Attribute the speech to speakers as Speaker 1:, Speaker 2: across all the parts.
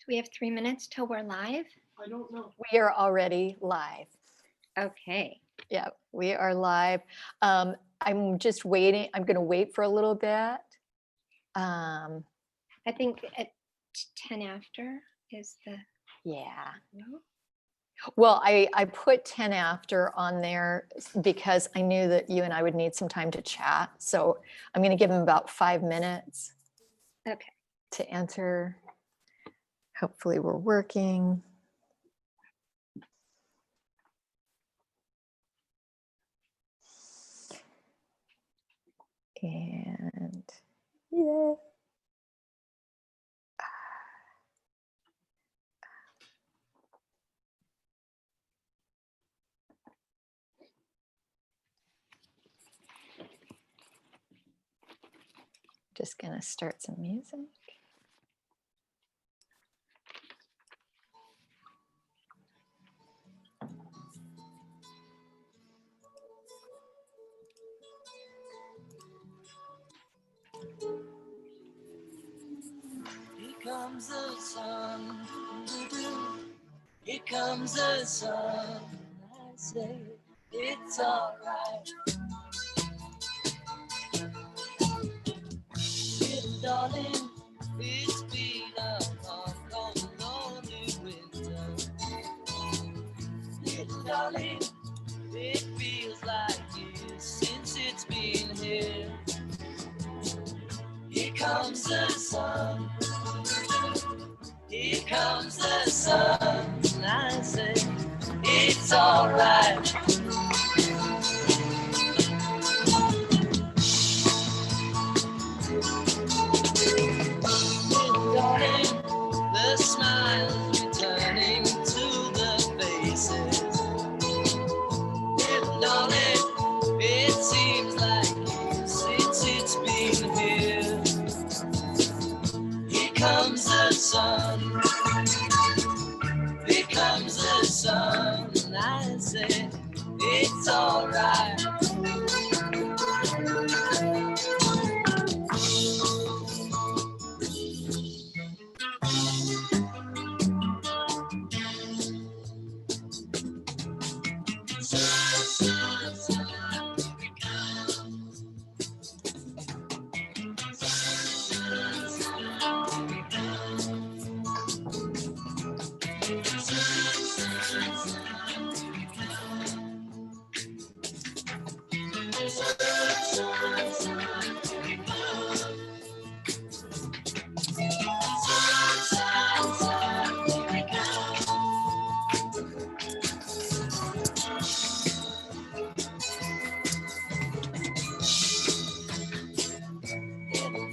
Speaker 1: Do we have 3 minutes till we're live?
Speaker 2: I don't know.
Speaker 3: We are already live.
Speaker 1: Okay.
Speaker 3: Yeah, we are live. I'm just waiting. I'm going to wait for a little bit.
Speaker 1: I think at 10 after is the,
Speaker 3: Yeah.
Speaker 1: no?
Speaker 3: Well, I put 10 after on there because I knew that you and I would need some time to chat. So I'm going to give him about 5 minutes
Speaker 1: Okay.
Speaker 3: to enter. Hopefully we're working. And yeah. Just gonna start some music.
Speaker 4: Here comes the sun, here comes the sun. I say it's alright. Little darling, it's been a long, cold, lonely winter. Little darling, it feels like years since it's been here. Here comes the sun. Here comes the sun, and I say it's alright. Little darling, the smiles returning to the faces. Little darling, it seems like years since it's been here. Here comes the sun. Here comes the sun, and I say it's alright.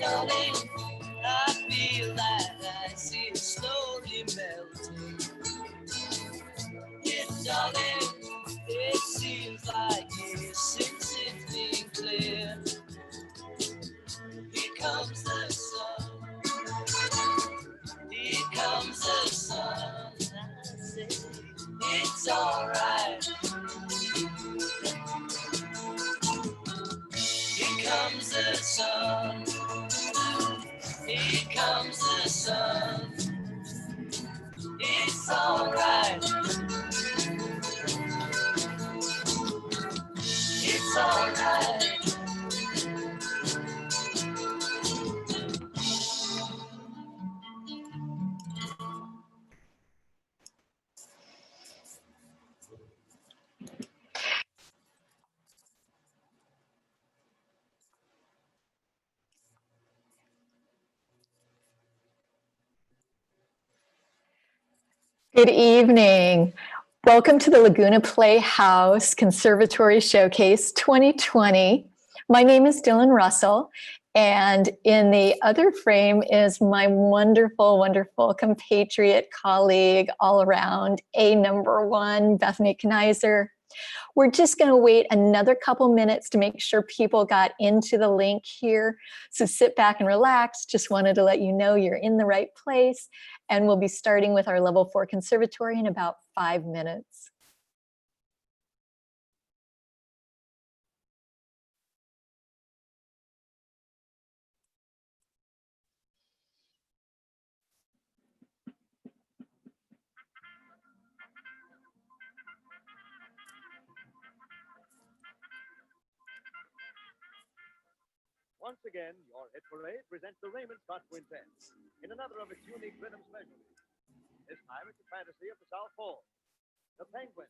Speaker 4: Darling, I feel like I see it slowly melting. Yeah, darling, it seems like years since it's been clear. Here comes the sun. Here comes the sun. I say it's alright. Here comes the sun. Here comes the sun. It's alright. It's alright.
Speaker 3: Good evening. Welcome to the Laguna Playhouse Conservatory Showcase 2020. My name is Dylan Russell, and in the other frame is my wonderful, wonderful compatriot, colleague, all around, #1, Bethany Kniser. We're just going to wait another couple minutes to make sure people got into the link here. So sit back and relax. Just wanted to let you know you're in the right place. And we'll be starting with our level 4 conservatory in about 5 minutes.
Speaker 2: Once again, your hit parade presents the Raymond Scott Quintet in another of its unique rhythm specialties. This time it's a fantasy of the South Pole, the Penguin.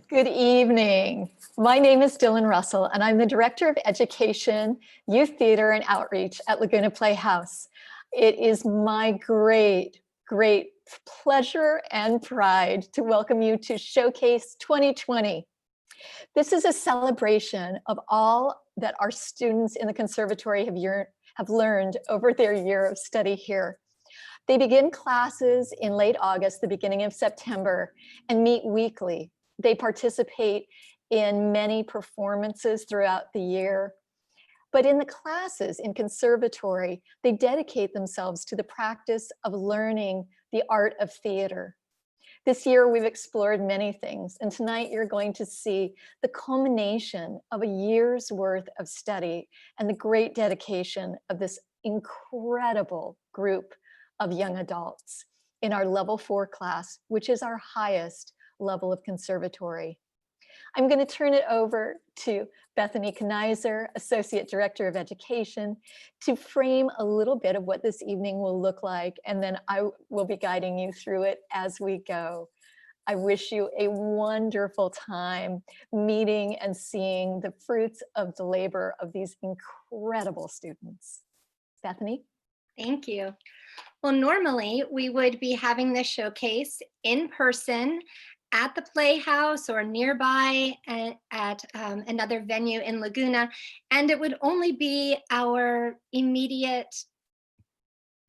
Speaker 3: Good evening. My name is Dylan Russell, and I'm the Director of Education, Youth Theater, and Outreach at Laguna Playhouse. It is my great pleasure and pride to welcome you to Showcase 2020. This is a celebration of all that our students in the conservatory have learned over their year of study here. They begin classes in late August, the beginning of September, and meet weekly. They participate in many performances throughout the year. But in the classes in conservatory, they dedicate themselves to the practice of learning the art of theater. This year, we've explored many things, and tonight you're going to see the culmination of a year's worth of study and the great dedication of this incredible group of young adults in our level 4 class, which is our highest level of conservatory. I'm going to turn it over to Bethany Knizer, Associate Director of Education, to frame a little bit of what this evening will look like, and then I will be guiding you through it as we go. I wish you a wonderful time meeting and seeing the fruits of the labor of these incredible students. Bethany?
Speaker 1: Thank you. Well, normally we would be having this showcase in person at the Playhouse or nearby at another venue in Laguna, and it would only be our immediate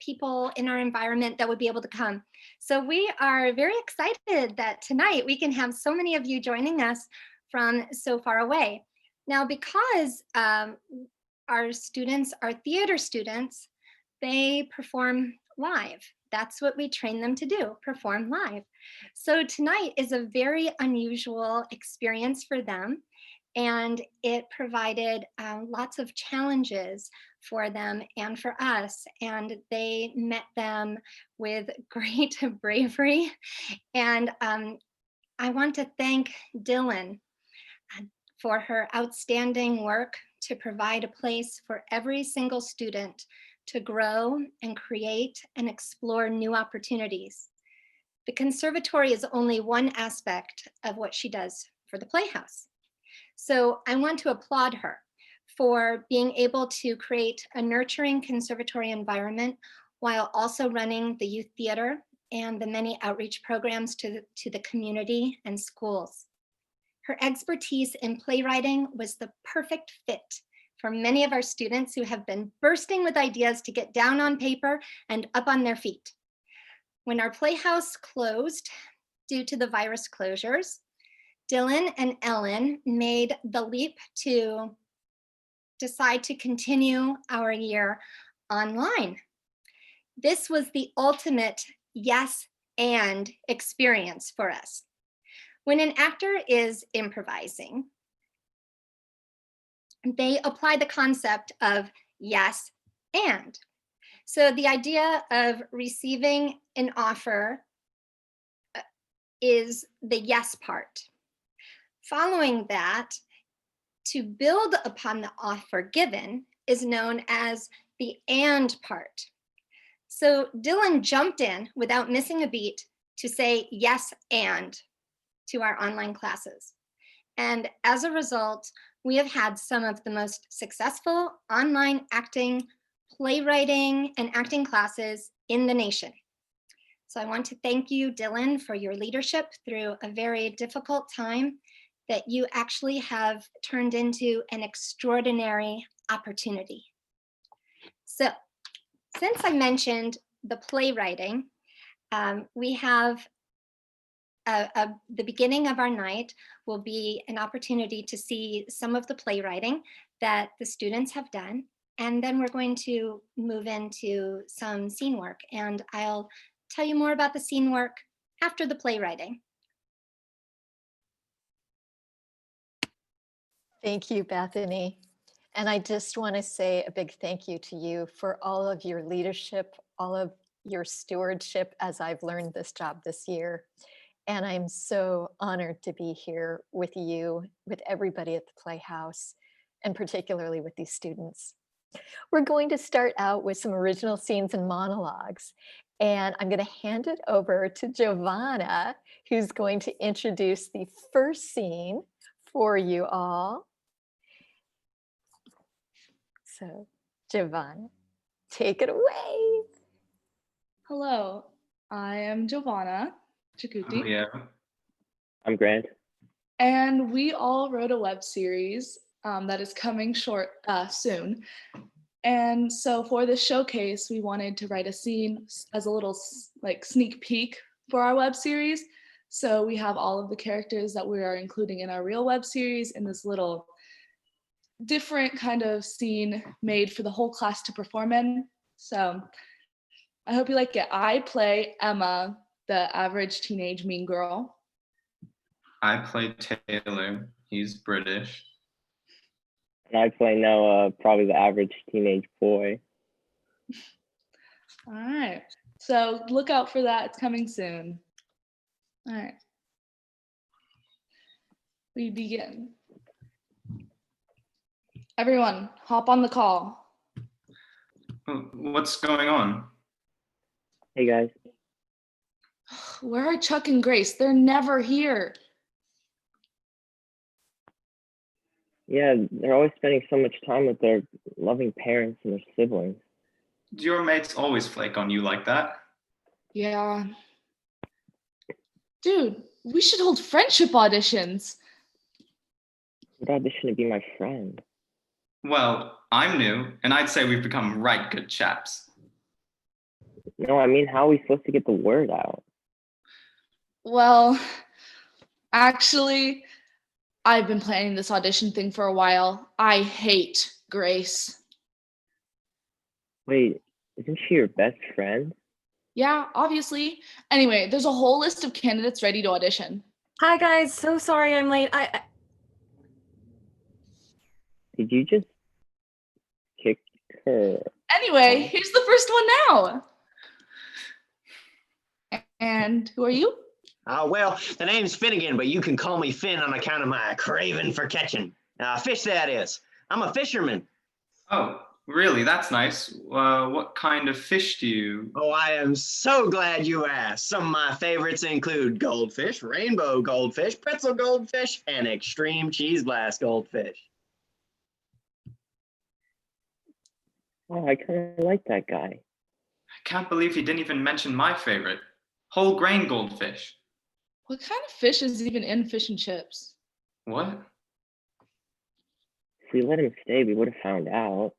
Speaker 1: people in our environment that would be able to come. So we are very excited that tonight we can have so many of you joining us from so far away. Now, because our students are theater students, they perform live. That's what we train them to do, perform live. So tonight is a very unusual experience for them, and it provided lots of challenges for them and for us, and they met them with great bravery. And I want to thank Dylan, for her outstanding work to provide a place for every single student to grow and create and explore new opportunities. The conservatory is only one aspect of what she does for the Playhouse. So I want to applaud her for being able to create a nurturing conservatory environment while also running the youth theater and the many outreach programs to the community and schools. Her expertise in playwriting was the perfect fit for many of our students who have been bursting with ideas to get down on paper and up on their feet. When our Playhouse closed due to the virus closures, Dylan and Ellen made the leap to decide to continue our year online. This was the ultimate yes and experience for us. When an actor is improvising, they apply the concept of yes and. So the idea of receiving an offer is the yes part. Following that, to build upon the offer given is known as the and part. So Dylan jumped in without missing a beat to say yes and to our online classes. And as a result, we have had some of the most successful online acting, playwriting, and acting classes in the nation. So I want to thank you, Dylan, for your leadership through a very difficult time that you actually have turned into an extraordinary opportunity. So since I mentioned the playwriting, we have the beginning of our night will be an opportunity to see some of the playwriting that the students have done. And then we're going to move into some scene work. And I'll tell you more about the scene work after the playwriting.
Speaker 3: Thank you, Bethany. And I just want to say a big thank you to you for all of your leadership, all of your stewardship as I've learned this job this year. And I'm so honored to be here with you, with everybody at the Playhouse, and particularly with these students. We're going to start out with some original scenes and monologues. And I'm going to hand it over to Giovanna, who's going to introduce the first scene for you all. So, Giovanna, take it away.
Speaker 5: Hello, I am Giovanna Chakuti,
Speaker 6: Oh, yeah.
Speaker 7: I'm Grant.
Speaker 5: and we all wrote a web series that is coming soon. And so for this showcase, we wanted to write a scene as a little sneak peek for our web series. So we have all of the characters that we are including in our real web series in this little different kind of scene made for the whole class to perform in. So I hope you like it. I play Emma, the average teenage mean girl.
Speaker 6: I play Taylor. He's British.
Speaker 7: And I play Noah, probably the average teenage boy.
Speaker 5: All right. So look out for that. It's coming soon. All right. We begin. Everyone, hop on the call.
Speaker 6: What's going on?
Speaker 7: Hey guys.
Speaker 5: Where are Chuck and Grace? They're never here.
Speaker 7: Yeah, they're always spending so much time with their loving parents and their siblings.
Speaker 6: Do your mates always flake on you like that?
Speaker 5: Yeah. Dude, we should hold friendship auditions.
Speaker 7: You'd audition to be my friend.
Speaker 6: Well, I'm new, and I'd say we've become right good chaps.
Speaker 7: No, I mean, how are we supposed to get the word out?
Speaker 5: Well, actually, I've been planning this audition thing for a while. I hate Grace.
Speaker 7: Wait, isn't she your best friend?
Speaker 5: Yeah, obviously. Anyway, there's a whole list of candidates ready to audition.
Speaker 8: Hi guys, so sorry I'm late.
Speaker 7: Did you just kick her?
Speaker 5: Anyway, here's the first one now. And who are you?
Speaker 9: Well, the name's Finnegan, but you can call me Finn on account of my craving for catching. Fish, that is. I'm a fisherman.
Speaker 6: Oh, really? That's nice. What kind of fish do you?
Speaker 9: Oh, I am so glad you asked. Some of my favorites include goldfish, rainbow goldfish, pretzel goldfish, and extreme cheese blast goldfish.
Speaker 7: Oh, I kind of like that guy.
Speaker 6: I can't believe he didn't even mention my favorite, whole grain goldfish.
Speaker 5: What kind of fish is even in fish and chips?
Speaker 6: What?
Speaker 7: If we let him stay, we would have found out.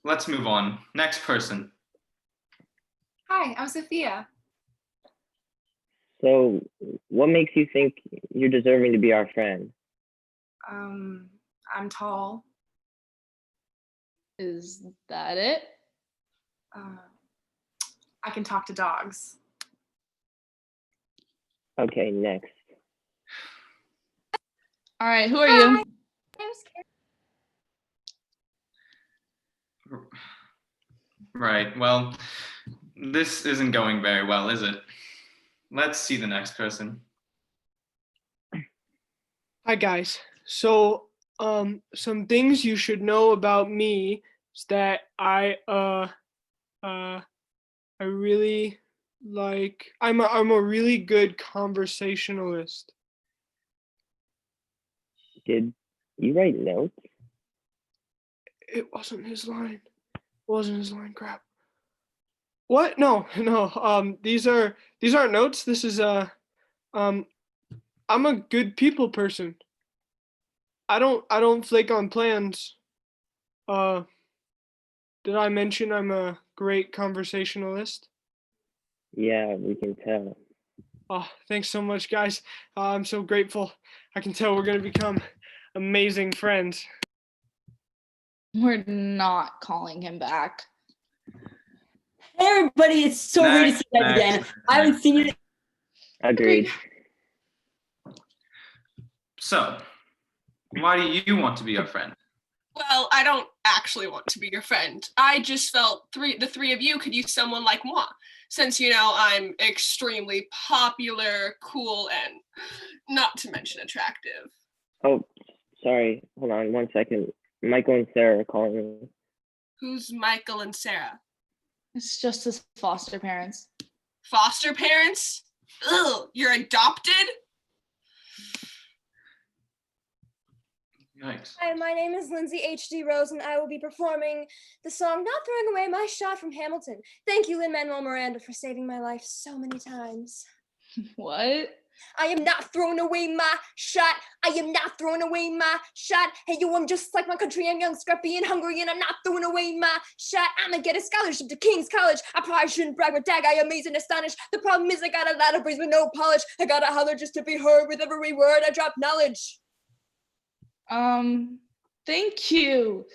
Speaker 6: Let's move on. Next person.
Speaker 10: Hi, I'm Sophia.
Speaker 7: So, what makes you think you're deserving to be our friend?
Speaker 10: I'm tall.
Speaker 5: Is that it?
Speaker 10: I can talk to dogs.
Speaker 7: Okay, next.
Speaker 5: All right, who are you?
Speaker 6: Right, well, this isn't going very well, is it? Let's see the next person.
Speaker 11: Hi guys. So, some things you should know about me is that I really like, I'm a really good conversationalist.
Speaker 7: Did you write notes?
Speaker 11: It wasn't his line. It wasn't his line. Crap. What? No. These aren't notes. This is I'm a good people person. I don't flake on plans. Did I mention I'm a great conversationalist?
Speaker 7: Yeah, we can tell.
Speaker 11: Oh, thanks so much, guys. I'm so grateful. I can tell we're gonna become amazing friends.
Speaker 5: We're not calling him back.
Speaker 12: Hey everybody, it's so great to see you guys again. I haven't seen you.
Speaker 7: Agreed.
Speaker 6: So, why do you want to be our friend?
Speaker 13: Well, I don't actually want to be your friend. I just felt the three of you could use someone like moi, since, you know, I'm extremely popular, cool, and not to mention attractive.
Speaker 7: Oh, sorry. Hold on 1 second. Michael and Sarah are calling me.
Speaker 13: Who's Michael and Sarah?
Speaker 5: It's just his foster parents.
Speaker 13: Foster parents? Ugh, you're adopted?
Speaker 6: Yikes.
Speaker 14: Hi, my name is Lindsay H.D. Rose, and I will be performing the song Not Throwing Away My Shot from Hamilton. Thank you, Lin-Manuel Miranda, for saving my life so many times.
Speaker 5: What?
Speaker 14: I am not throwing away my shot. I am not throwing away my shot. Hey, yo, I'm just like my country. I'm young, scrappy, and hungry, and I'm not throwing away my shot. I'm gonna get a scholarship to King's College. I probably shouldn't brag, but dag, I amaze and astonish. The problem is I got a lot of brains with no polish. I gotta holler just to be heard with every word I drop knowledge.
Speaker 5: Thank you.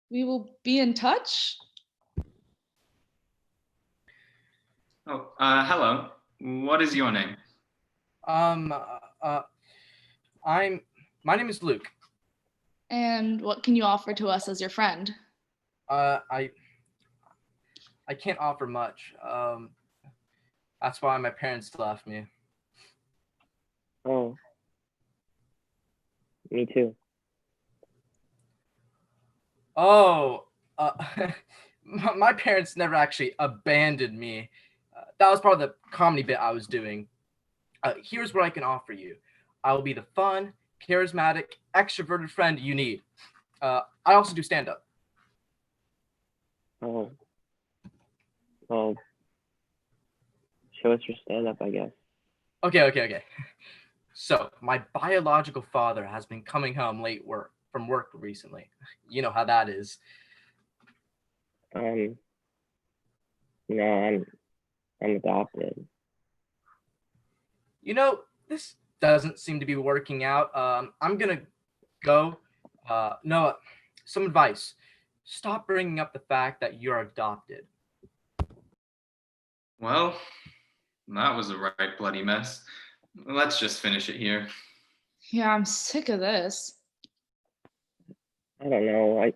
Speaker 5: We will be in touch.
Speaker 6: Oh, hello. What is your name?
Speaker 15: My name is Luke.
Speaker 5: And what can you offer to us as your friend?
Speaker 15: I can't offer much. That's why my parents left me.
Speaker 7: Oh. Me too.
Speaker 15: Oh, my parents never actually abandoned me. That was part of the comedy bit I was doing. Here's what I can offer you. I will be the fun, charismatic, extroverted friend you need. I also do stand-up.
Speaker 7: Oh. Well, show us your stand-up, I guess.
Speaker 15: Okay. So, my biological father has been coming home late from work recently. You know how that is.
Speaker 7: No, I'm adopted.
Speaker 15: You know, this doesn't seem to be working out. I'm gonna go. Noah, some advice. Stop bringing up the fact that you're adopted.
Speaker 6: Well, that was a right bloody mess. Let's just finish it here.
Speaker 5: Yeah, I'm sick of this.
Speaker 7: I don't know. I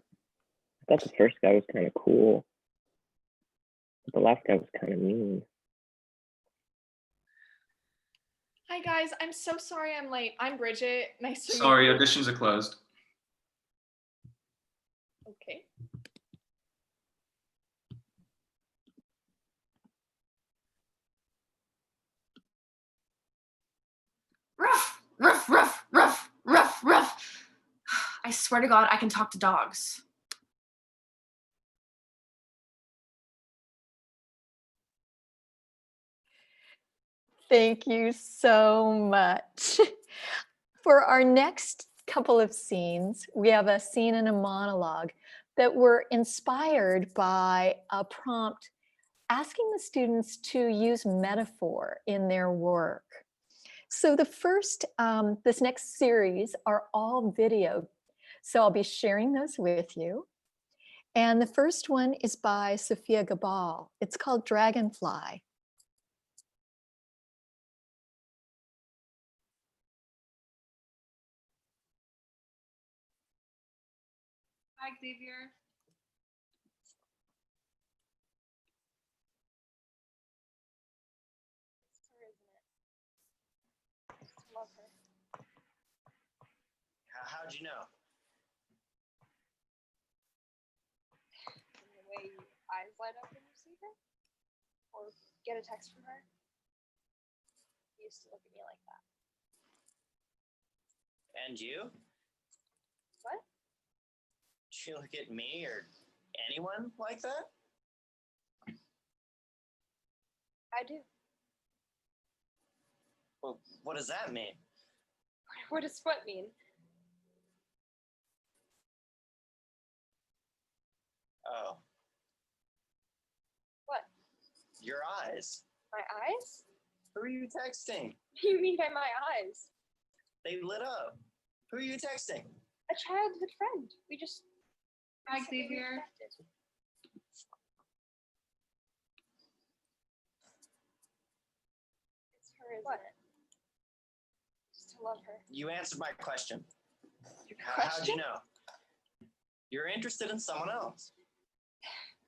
Speaker 7: thought the first guy was kind of cool, but the last guy was kind of mean.
Speaker 5: Hi guys, I'm so sorry I'm late. I'm Bridget. Nice to
Speaker 6: Sorry,
Speaker 5: meet you.
Speaker 6: auditions are closed.
Speaker 5: Okay.
Speaker 10: Ruff, ruff, ruff, ruff, ruff, ruff. I swear to God, I can talk to dogs.
Speaker 3: Thank you so much. For our next couple of scenes, we have a scene and a monologue that were inspired by a prompt asking the students to use metaphor in their work. So the first, this next series are all video. So I'll be sharing those with you. And the first one is by Sophia Gabal. It's called Dragonfly.
Speaker 10: Hi, Xavier.
Speaker 14: Love her.
Speaker 9: How'd you know?
Speaker 14: From the way your eyes light up when you see her, or get a text from her. She used to look at me like that.
Speaker 9: And you?
Speaker 14: What?
Speaker 9: Did you look at me or anyone like that?
Speaker 14: I do.
Speaker 9: Well, what does that mean?
Speaker 14: What does what mean?
Speaker 9: Oh,
Speaker 14: What?
Speaker 9: your eyes.
Speaker 14: My eyes?
Speaker 9: Who are you texting?
Speaker 14: What do you mean by my eyes?
Speaker 9: They lit up. Who are you texting?
Speaker 14: A childhood friend. We just.
Speaker 10: Hi,
Speaker 14: something we
Speaker 10: Xavier.
Speaker 14: expected. It's her, isn't it? Just to love her.
Speaker 9: You answered my question.
Speaker 14: Your
Speaker 9: How'd you
Speaker 14: question?
Speaker 9: know? You're interested in someone else.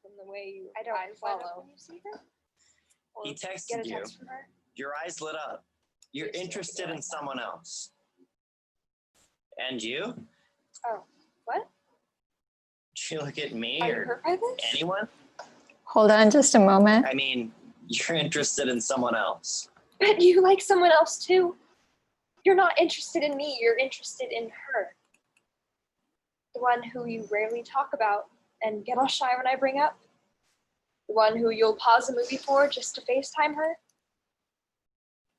Speaker 14: From the way you I don't eyes light up when you see her? Or
Speaker 9: He
Speaker 14: get
Speaker 9: texted
Speaker 14: a
Speaker 9: you.
Speaker 14: text from her?
Speaker 9: Your eyes lit up. You're
Speaker 14: Used to look at me
Speaker 9: interested
Speaker 14: like
Speaker 9: in
Speaker 14: that.
Speaker 9: someone else. And you?
Speaker 14: Oh, what?
Speaker 9: Did you look at me
Speaker 14: Are you
Speaker 9: or
Speaker 14: hurt by this?
Speaker 9: anyone?
Speaker 3: Hold on just a moment.
Speaker 9: I mean, you're interested in someone else.
Speaker 14: But you like someone else too. You're not interested in me, you're interested in her. The one who you rarely talk about and get all shy when I bring up. The one who you'll pause a movie for just to FaceTime her.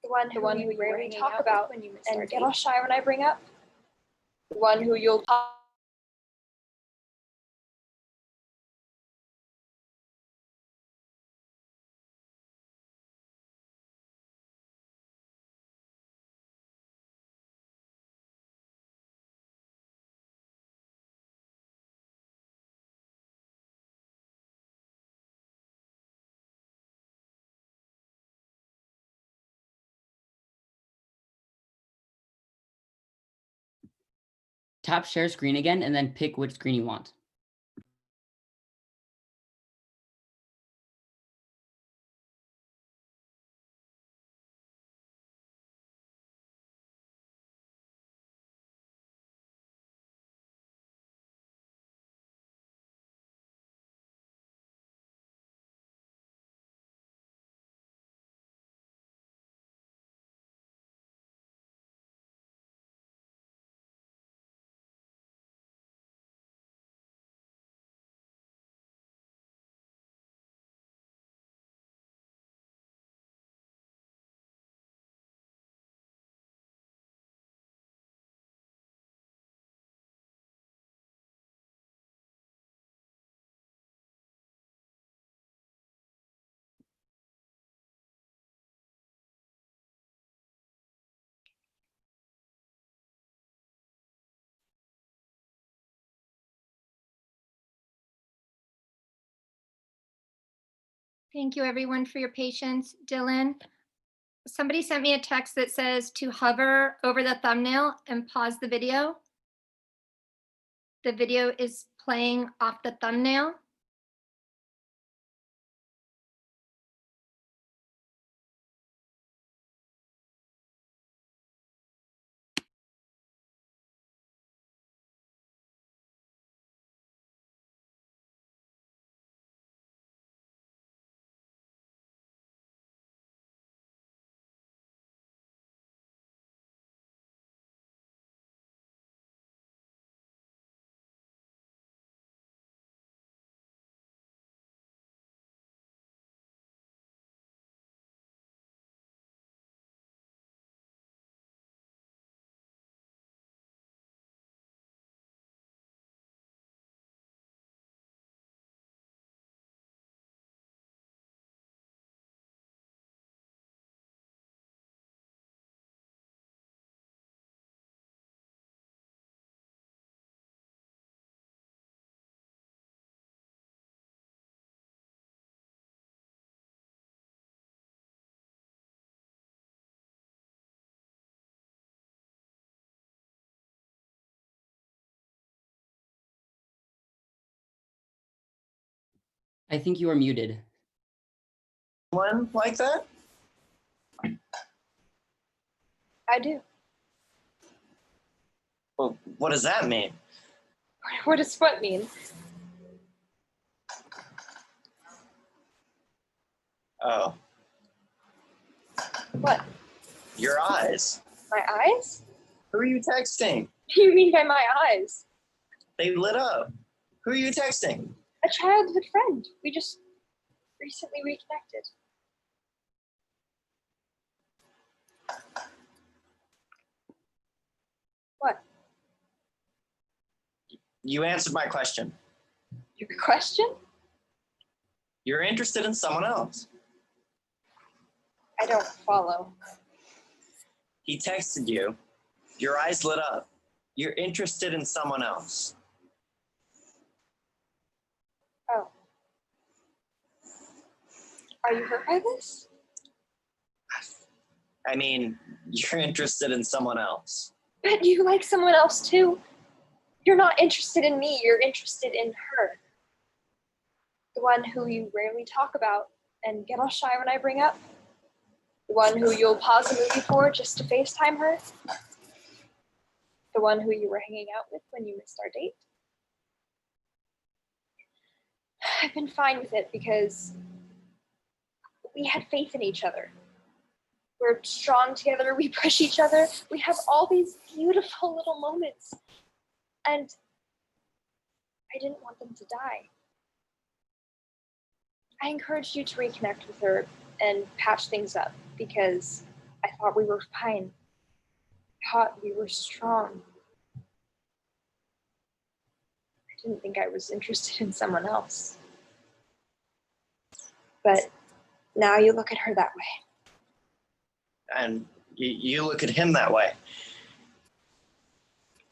Speaker 14: The one who you rarely talk about
Speaker 10: when you miss
Speaker 14: and
Speaker 10: our
Speaker 14: get
Speaker 10: date.
Speaker 14: all shy when I bring up. The one who you'll pause.
Speaker 16: Tap share screen again and then pick which screen you want.
Speaker 1: Thank you everyone for your patience. Dylan, somebody sent me a text that says to hover over the thumbnail and pause the video. The video is playing off the thumbnail.
Speaker 16: I think you are muted.
Speaker 9: One like that?
Speaker 14: I do.
Speaker 9: Well, what does that mean?
Speaker 14: What does what mean?
Speaker 9: Oh,
Speaker 14: What?
Speaker 9: your eyes.
Speaker 14: My eyes?
Speaker 9: Who are you texting?
Speaker 14: What do you mean by my eyes?
Speaker 9: They lit up. Who are you texting?
Speaker 14: A childhood friend. We just recently reconnected. What?
Speaker 9: You answered my question.
Speaker 14: Your question?
Speaker 9: You're interested in someone else.
Speaker 14: I don't follow.
Speaker 9: He texted you. Your eyes lit up. You're interested in someone else.
Speaker 14: Oh. Are you hurt by this?
Speaker 9: I mean, you're interested in someone else.
Speaker 14: But you like someone else too. You're not interested in me, you're interested in her. The one who you rarely talk about and get all shy when I bring up. The one who you'll pause a movie for just to FaceTime her. The one who you were hanging out with when you missed our date. I've been fine with it because we had faith in each other. We're strong together, we push each other. We have all these beautiful little moments. And I didn't want them to die. I encouraged you to reconnect with her and patch things up because I thought we were fine. I thought we were strong. I didn't think I was interested in someone else. But now you look at her that way.
Speaker 9: And you look at him that way.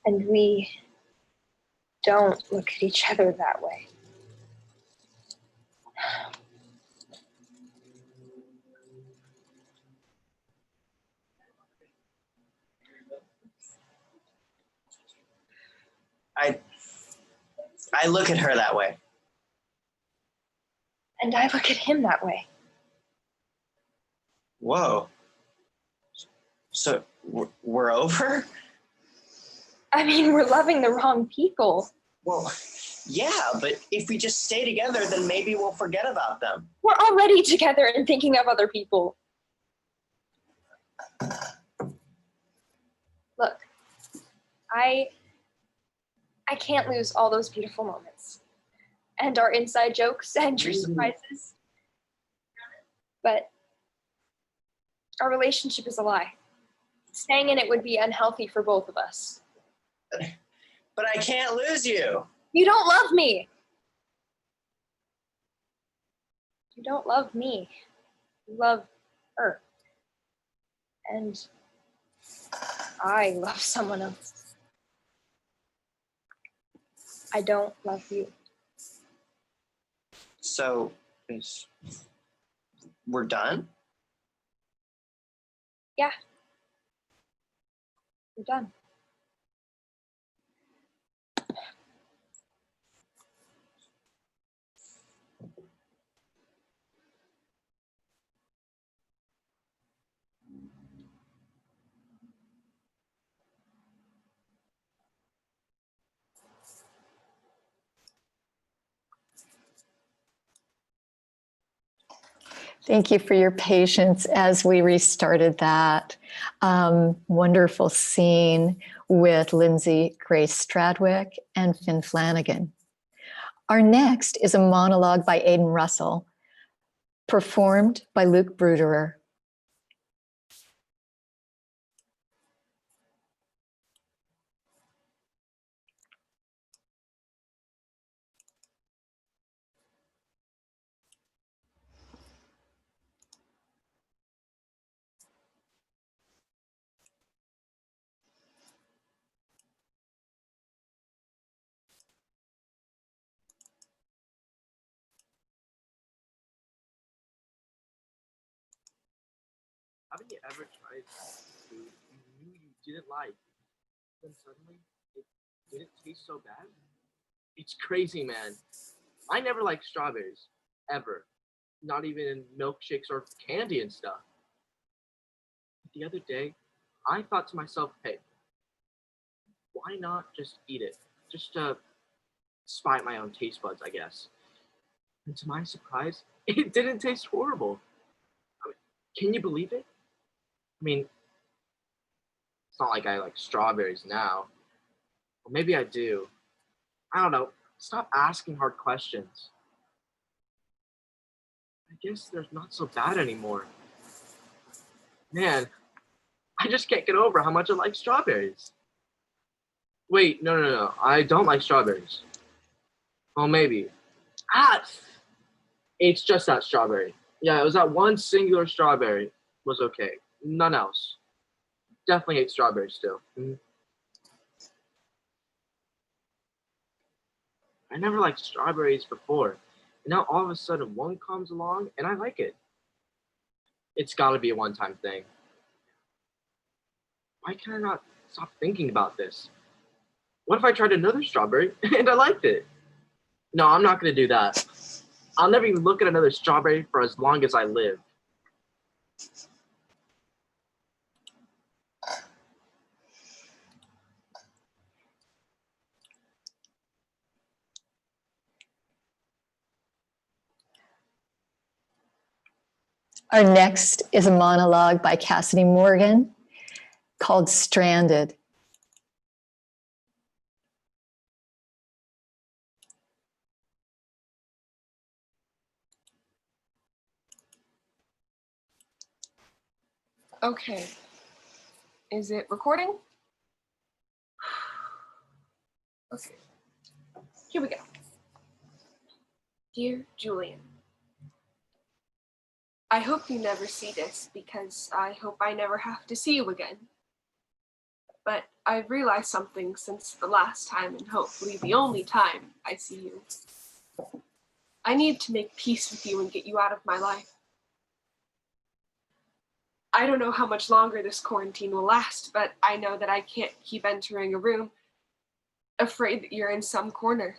Speaker 14: And we don't look at each other that way.
Speaker 9: I look at her that way.
Speaker 14: And I look at him that way.
Speaker 9: Whoa. So we're over?
Speaker 14: I mean, we're loving the wrong people.
Speaker 9: Well, yeah, but if we just stay together, then maybe we'll forget about them.
Speaker 14: We're already together and thinking of other people. Look, I can't lose all those beautiful moments and our inside jokes and your surprises. But our relationship is a lie. Staying in it would be unhealthy for both of us.
Speaker 9: But I can't lose you.
Speaker 14: You don't love me. You don't love me. You love her. And I love someone else. I don't love you.
Speaker 9: So, we're done?
Speaker 14: Yeah. We're done.
Speaker 3: Thank you for your patience as we restarted that wonderful scene with Lindsay Grace Stradwick and Finn Flanagan. Our next is a monologue by Aiden Russell, performed by Luke Bruderer.
Speaker 15: Haven't you ever tried food you knew you didn't like, then suddenly it didn't taste so bad? It's crazy, man. I never liked strawberries, ever. Not even in milkshakes or candy and stuff. The other day, I thought to myself, hey, why not just eat it? Just to spite my own taste buds, I guess. And to my surprise, it didn't taste horrible. I mean, can you believe it? I mean, it's not like I like strawberries now. Or maybe I do. I don't know. Stop asking hard questions. I guess they're not so bad anymore. Man, I just can't get over how much I like strawberries. Wait, no. I don't like strawberries. Oh, maybe. It's just that strawberry. Yeah, it was that one singular strawberry was okay. None else. Definitely ate strawberries still. I never liked strawberries before. And now all of a sudden one comes along and I like it. It's gotta be a one-time thing. Why can I not stop thinking about this? What if I tried another strawberry and I liked it? No, I'm not gonna do that. I'll never even look at another strawberry for as long as I live.
Speaker 3: Our next is a monologue by Cassidy Morgan called Stranded.
Speaker 13: Okay. Is it recording? Okay. Here we go. Dear Julian, I hope you never see this because I hope I never have to see you again. But I've realized something since the last time and hopefully the only time I see you. I need to make peace with you and get you out of my life. I don't know how much longer this quarantine will last, but I know that I can't keep entering a room afraid that you're in some corner.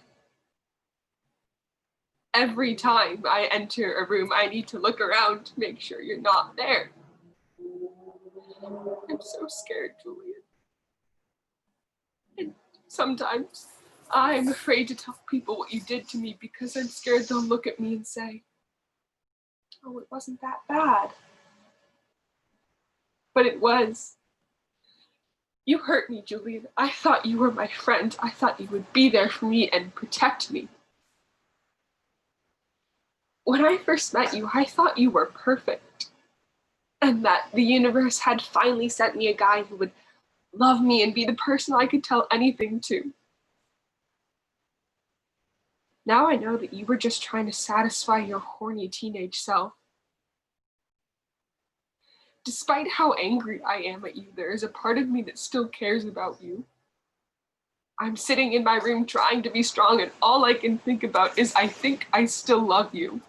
Speaker 13: Every time I enter a room, I need to look around to make sure you're not there. I'm so scared, Julian. And sometimes I'm afraid to tell people what you did to me because I'm scared they'll look at me and say, oh, it wasn't that bad. But it was. You hurt me, Julian. I thought you were my friend. I thought you would be there for me and protect me. When I first met you, I thought you were perfect. And that the universe had finally sent me a guy who would love me and be the person I could tell anything to. Now I know that you were just trying to satisfy your horny teenage self. Despite how angry I am at you, there is a part of me that still cares about you. I'm sitting in my room trying to be strong, and all I can think about is I think I still love you.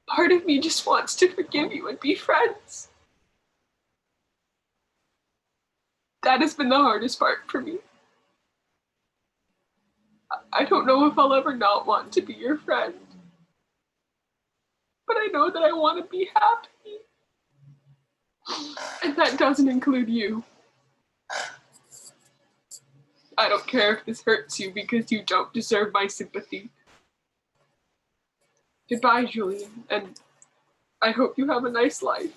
Speaker 13: Part of me just wants to forgive you and be friends. That has been the hardest part for me. I don't know if I'll ever not want to be your friend. But I know that I want to be happy. And that doesn't include you. I don't care if this hurts you because you don't deserve my sympathy. Goodbye, Julian, and I hope you have a nice life.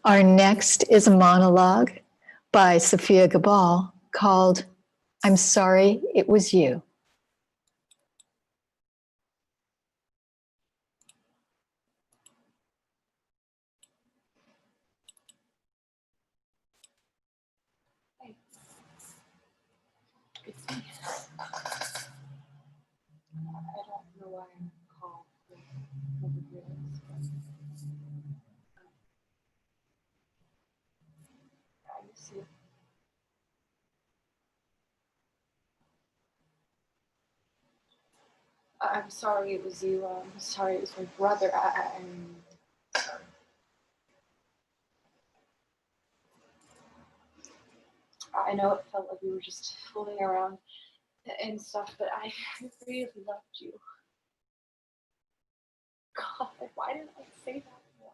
Speaker 3: Our next is a monologue by Sophia Gabal called I'm Sorry It Was You.
Speaker 13: I don't know why I'm called over here. I miss you.
Speaker 10: I'm sorry it was you. I'm sorry it was my brother. I'm sorry. I know it felt like we were just fooling around and stuff, but I really loved you. God, why didn't I say that more?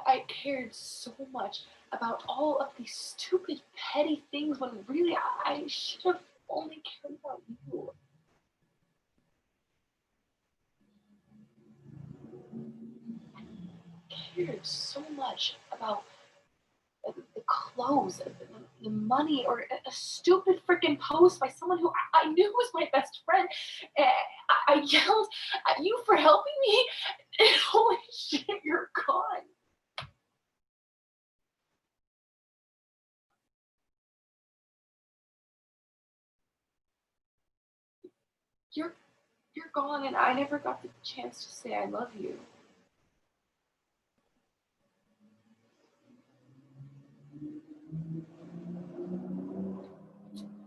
Speaker 10: I cared so much about all of these stupid, petty things when really I should have only cared about you. I cared so much about the clothes, the money, or a stupid freaking post by someone who I knew was my best friend. I yelled at you for helping me, and holy shit, you're gone. You're gone, and I never got the chance to say I love you.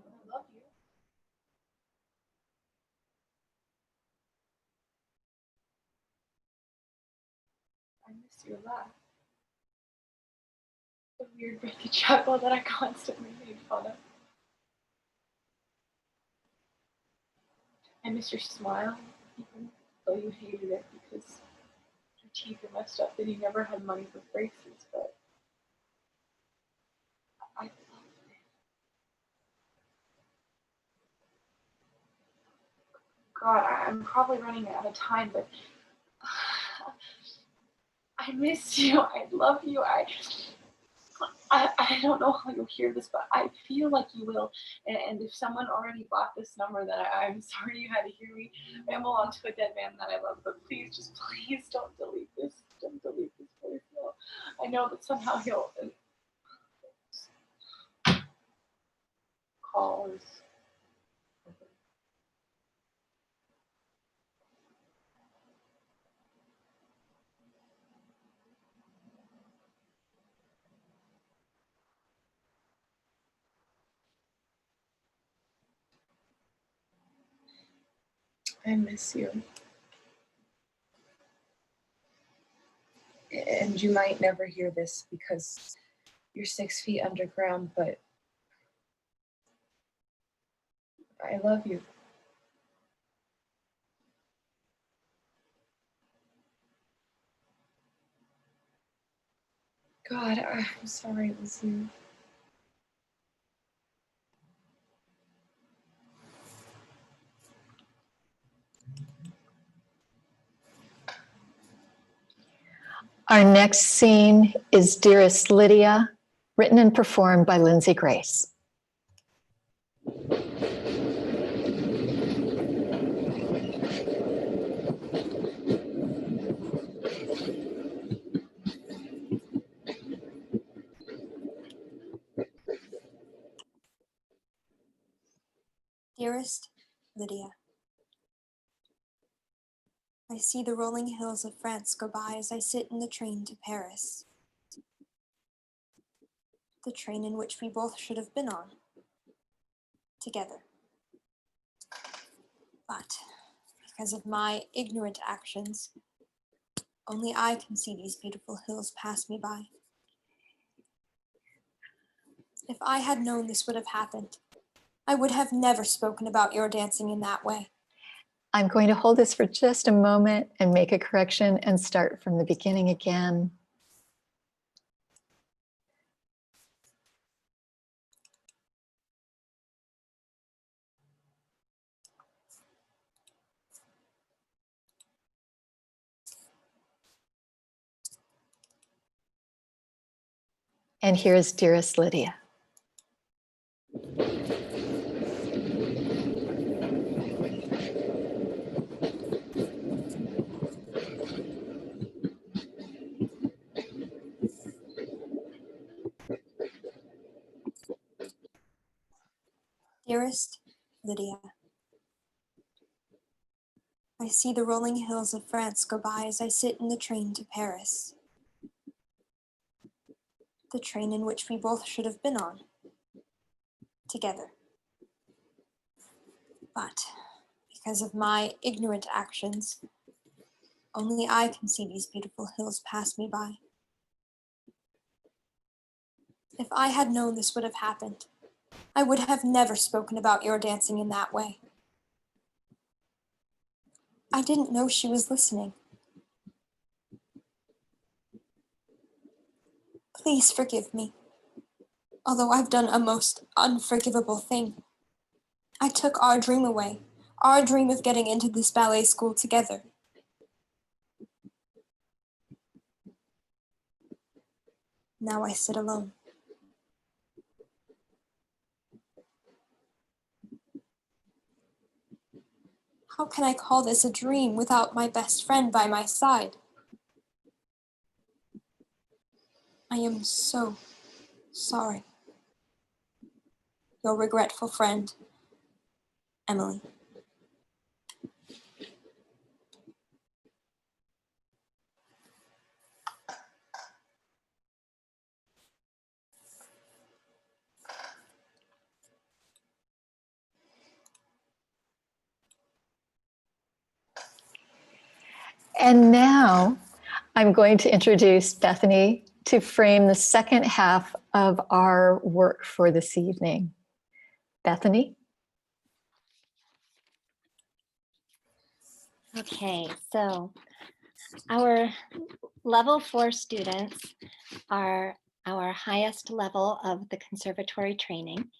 Speaker 10: I love you. I miss your laugh. The weird breathy chuckle that I constantly made fun of. I miss your smile, even though you hated it because your teeth are messed up and you never had money for braces, but I love it. God, I'm probably running out of time, but I miss you. I love you. I don't know how you'll hear this, but I feel like you will. And if someone already bought this number, then I'm sorry you had to hear me ramble on to a dead man that I love. But please, just please don't delete this. Don't delete this voicemail. I know that somehow he'll call or I miss you. And you might never hear this because you're 6 feet underground, but I love you. God, I'm sorry it was you.
Speaker 3: Our next scene is Dearest Lydia, written and performed by Lindsay Grace.
Speaker 14: Dearest Lydia, I see the rolling hills of France go by as I sit in the train to Paris. The train in which we both should have been on, together. But because of my ignorant actions, only I can see these beautiful hills pass me by. If I had known this would have happened, I would have never spoken about your dancing in that way.
Speaker 3: I'm going to hold this for just a moment and make a correction and start from the beginning again. And here is Dearest Lydia.
Speaker 14: Dearest Lydia, I see the rolling hills of France go by as I sit in the train to Paris. The train in which we both should have been on, together. But because of my ignorant actions. Only I can see these beautiful hills pass me by. If I had known this would have happened, I would have never spoken about your dancing in that way. I didn't know she was listening. Please forgive me, although I've done a most unforgivable thing. I took our dream away, our dream of getting into this ballet school together. Now I sit alone. How can I call this a dream without my best friend by my side? I am so sorry. Your regretful friend, Emily.
Speaker 3: And now I'm going to introduce Bethany to frame the second half of our work for this evening. Bethany?
Speaker 1: Okay, so our level 4 students are our highest level of the conservatory training.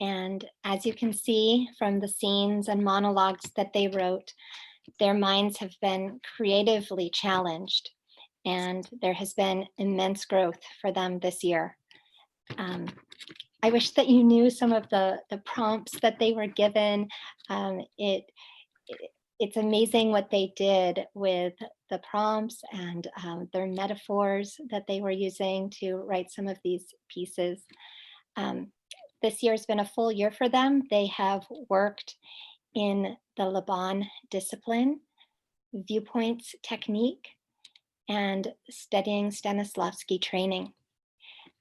Speaker 1: And as you can see from the scenes and monologues that they wrote, their minds have been creatively challenged, and there has been immense growth for them this year. I wish that you knew some of the prompts that they were given. It's amazing what they did with the prompts and their metaphors that they were using to write some of these pieces. This year has been a full year for them. They have worked in the Laban discipline, viewpoints technique, and studying Stanislavski training.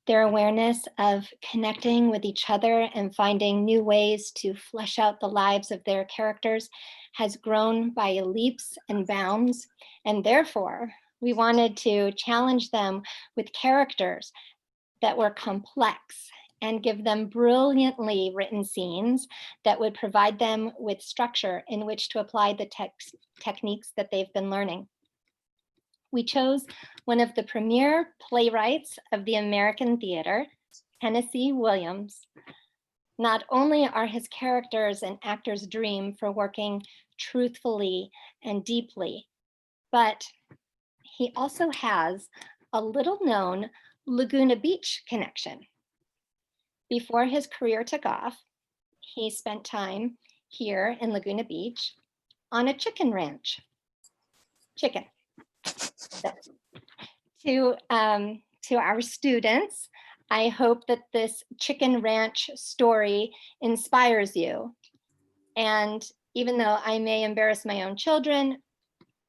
Speaker 1: Their awareness of connecting with each other and finding new ways to flesh out the lives of their characters has grown by leaps and bounds, and therefore we wanted to challenge them with characters that were complex and give them brilliantly written scenes that would provide them with structure in which to apply the techniques that they've been learning. We chose one of the premier playwrights of the American theater, Tennessee Williams. Not only are his characters an actor's dream for working truthfully and deeply, but he also has a little known Laguna Beach connection. Before his career took off, he spent time here in Laguna Beach on a chicken ranch. Chicken. So, to our students, I hope that this chicken ranch story inspires you. And even though I may embarrass my own children,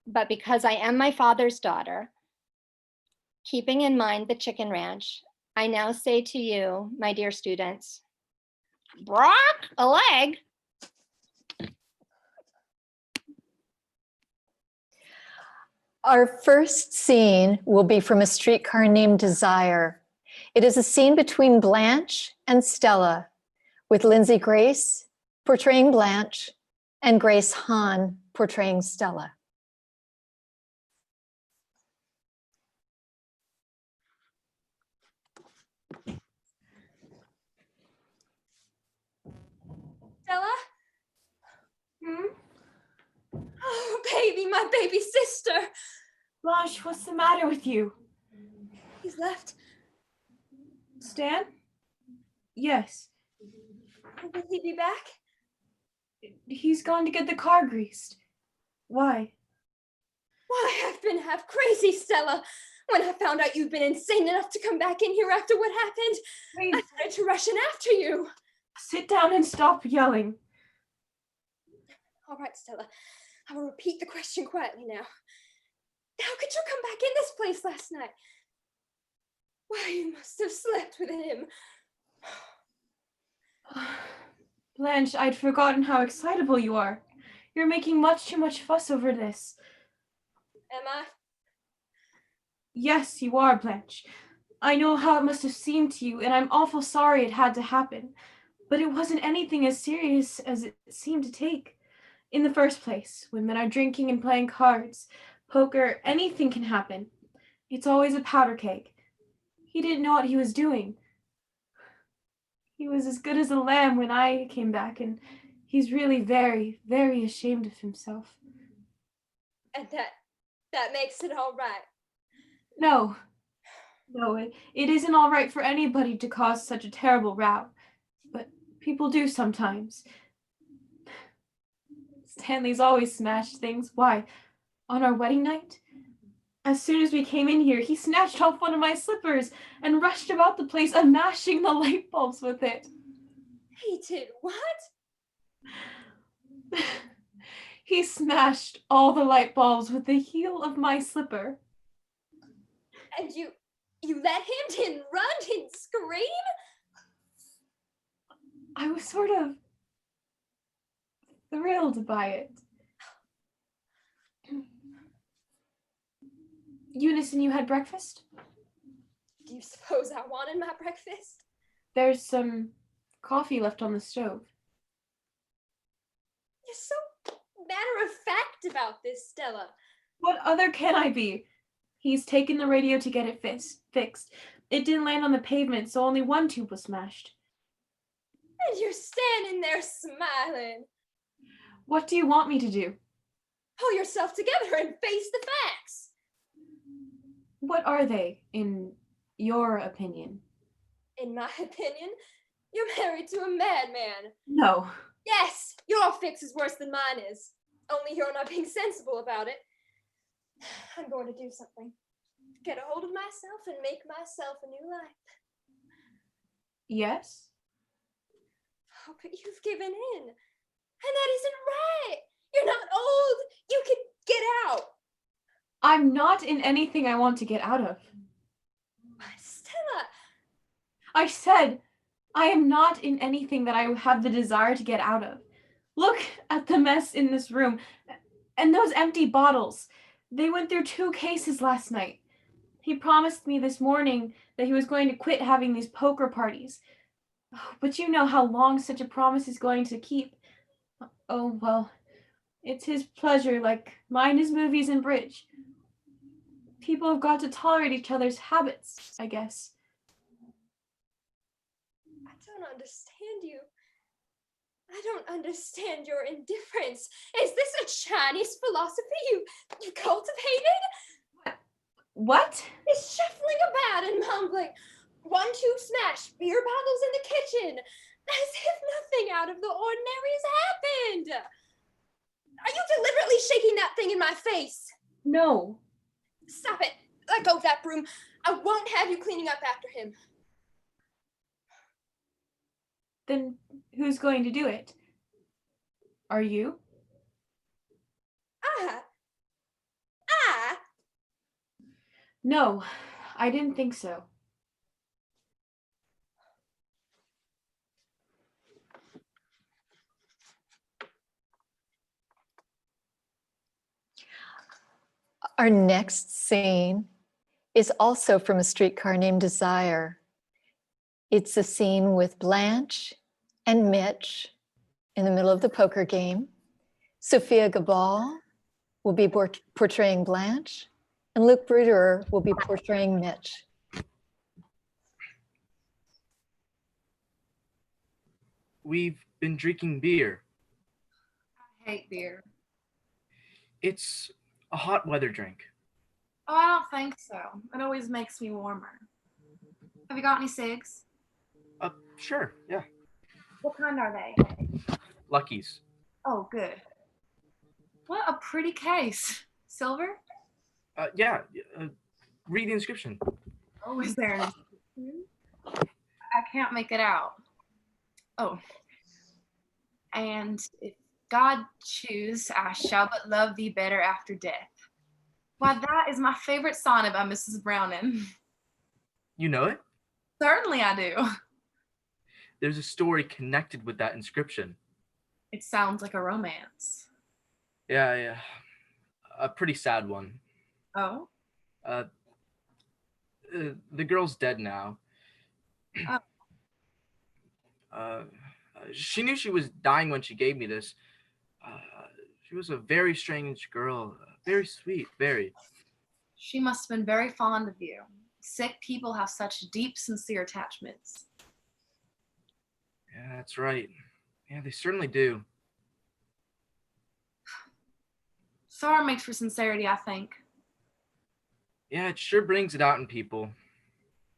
Speaker 1: but because I am my father's daughter, keeping in mind the chicken ranch, I now say to you, my dear students, Brock, a leg.
Speaker 3: Our first scene will be from A Streetcar Named Desire. It is a scene between Blanche and Stella, with Lindsay Grace portraying Blanche and Grace Hahn portraying Stella.
Speaker 14: Stella? Oh, baby, my baby sister.
Speaker 8: Blanche, what's the matter with you?
Speaker 14: He's left.
Speaker 8: Stan? Yes.
Speaker 14: Will he be back?
Speaker 8: He's gone to get the car greased. Why?
Speaker 14: Why, I've been half crazy, Stella. When I found out you'd been insane enough to come back in here after what happened,
Speaker 8: Wait.
Speaker 14: I started to rush in after you.
Speaker 8: Sit down and stop yelling.
Speaker 14: All right, Stella. I will repeat the question quietly now. How could you come back in this place last night? Why, you must have slept with him.
Speaker 8: Blanche, I'd forgotten how excitable you are. You're making much too much fuss over this.
Speaker 14: Am I?
Speaker 8: Yes, you are, Blanche. I know how it must have seemed to you, and I'm awful sorry it had to happen. But it wasn't anything as serious as it seemed to take. In the first place, when men are drinking and playing cards, poker, anything can happen. It's always a powder keg. He didn't know what he was doing. He was as good as a lamb when I came back, and he's really very, very ashamed of himself.
Speaker 14: And that makes it all right.
Speaker 8: No, it isn't all right for anybody to cause such a terrible row, but people do sometimes. Stanley's always smashed things. Why? On our wedding night? As soon as we came in here, he snatched off one of my slippers and rushed about the place, unmashing the light bulbs with it.
Speaker 14: He did what?
Speaker 8: He smashed all the light bulbs with the heel of my slipper.
Speaker 14: And you let him? Didn't run? Didn't scream?
Speaker 8: I was sort of thrilled by it. Eunice, and you had breakfast?
Speaker 14: Do you suppose I wanted my breakfast?
Speaker 8: There's some coffee left on the stove.
Speaker 14: You're so matter-of-fact about this, Stella.
Speaker 8: What other can I be? He's taken the radio to get it fixed. It didn't land on the pavement, so only one tube was smashed.
Speaker 14: And you're standing there smiling.
Speaker 8: What do you want me to do?
Speaker 14: Pull yourself together and face the facts.
Speaker 8: What are they, in your opinion?
Speaker 14: In my opinion, you're married to a madman.
Speaker 8: No.
Speaker 14: Yes, your fix is worse than mine is. Only you're not being sensible about it. I'm going to do something. Get a hold of myself and make myself a new life.
Speaker 8: Yes?
Speaker 14: Oh, but you've given in. And that isn't right. You're not old. You can get out.
Speaker 8: I'm not in anything I want to get out of.
Speaker 14: Stella.
Speaker 8: I said, I am not in anything that I have the desire to get out of. Look at the mess in this room. And those empty bottles. They went through 2 cases last night. He promised me this morning that he was going to quit having these poker parties. But you know how long such a promise is going to keep. Oh, well, it's his pleasure, like mine is movies and bridge. People have got to tolerate each other's habits, I guess.
Speaker 14: I don't understand you. I don't understand your indifference. Is this a Chinese philosophy you cultivated?
Speaker 8: What?
Speaker 14: He's shuffling about and mumbling. 1, 2, smash, beer bottles in the kitchen. As if nothing out of the ordinary has happened. Are you deliberately shaking that thing in my face?
Speaker 8: No.
Speaker 14: Stop it. Let go of that broom. I won't have you cleaning up after him.
Speaker 8: Then who's going to do it? Are you?
Speaker 14: I?
Speaker 8: No, I didn't think so.
Speaker 3: Our next scene is also from A Streetcar Named Desire. It's a scene with Blanche and Mitch in the middle of the poker game. Sophia Gabal will be portraying Blanche, and Luke Bruder will be portraying Mitch.
Speaker 15: We've been drinking beer.
Speaker 17: I hate beer.
Speaker 15: It's a hot weather drink.
Speaker 17: Oh, I don't think so. It always makes me warmer. Have you got any cigs?
Speaker 15: Sure, yeah.
Speaker 17: What kind are they?
Speaker 15: Lucky's.
Speaker 17: Oh, good. What a pretty case. Silver?
Speaker 15: Yeah, read the inscription.
Speaker 17: Oh, is there an inscription? I can't make it out. Oh. And if God choose, I shall but love thee better after death. Why, that is my favorite sonnet by Mrs. Browning.
Speaker 15: You know it?
Speaker 17: Certainly I do.
Speaker 15: There's a story connected with that inscription.
Speaker 17: It sounds like a romance.
Speaker 15: Yeah. A pretty sad one.
Speaker 17: Oh.
Speaker 15: Uh, the girl's dead now.
Speaker 17: Oh.
Speaker 15: She knew she was dying when she gave me this. She was a very strange girl, very sweet, very.
Speaker 17: She must have been very fond of you. Sick people have such deep, sincere attachments.
Speaker 15: Yeah, that's right. Yeah, they certainly do.
Speaker 17: Sorrow makes for sincerity, I think.
Speaker 15: Yeah, it sure brings it out in people.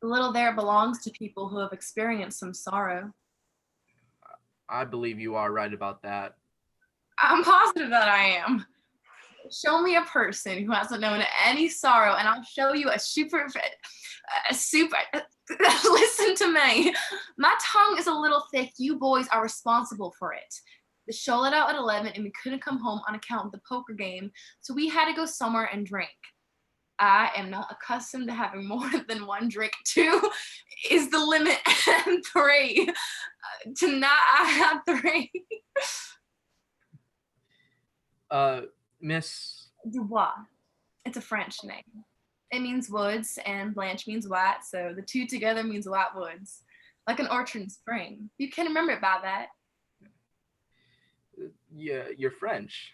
Speaker 17: The little there belongs to people who have experienced some sorrow.
Speaker 15: I believe you are right about that.
Speaker 17: I'm positive that I am. Show me a person who hasn't known any sorrow, and I'll show you a super. Listen to me. My tongue is a little thick. You boys are responsible for it. The show let out at 11, and we couldn't come home on account of the poker game, so we had to go somewhere and drink. I am not accustomed to having more than one drink. 2 is the limit, and 3. Tonight I had 3.
Speaker 15: Miss
Speaker 17: Dubois. It's a French name. It means woods, and Blanche means white, so the 2 together means white woods. Like an orchard in spring. You can remember it by that.
Speaker 15: Yeah, you're French.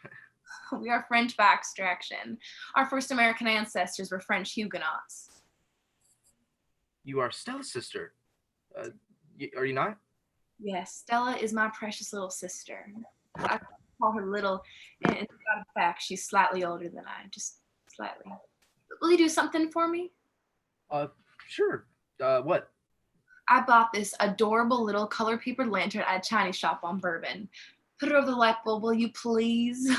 Speaker 17: We are French by extraction. Our first American ancestors were French Huguenots.
Speaker 15: You are Stella's sister. Are you not?
Speaker 17: Yes, Stella is my precious little sister. I call her little, and in fact, she's slightly older than I, just slightly. Will you do something for me?
Speaker 15: Sure. What?
Speaker 17: I bought this adorable little color papered lantern at a Chinese shop on Bourbon. Put it over the light bulb, will you please?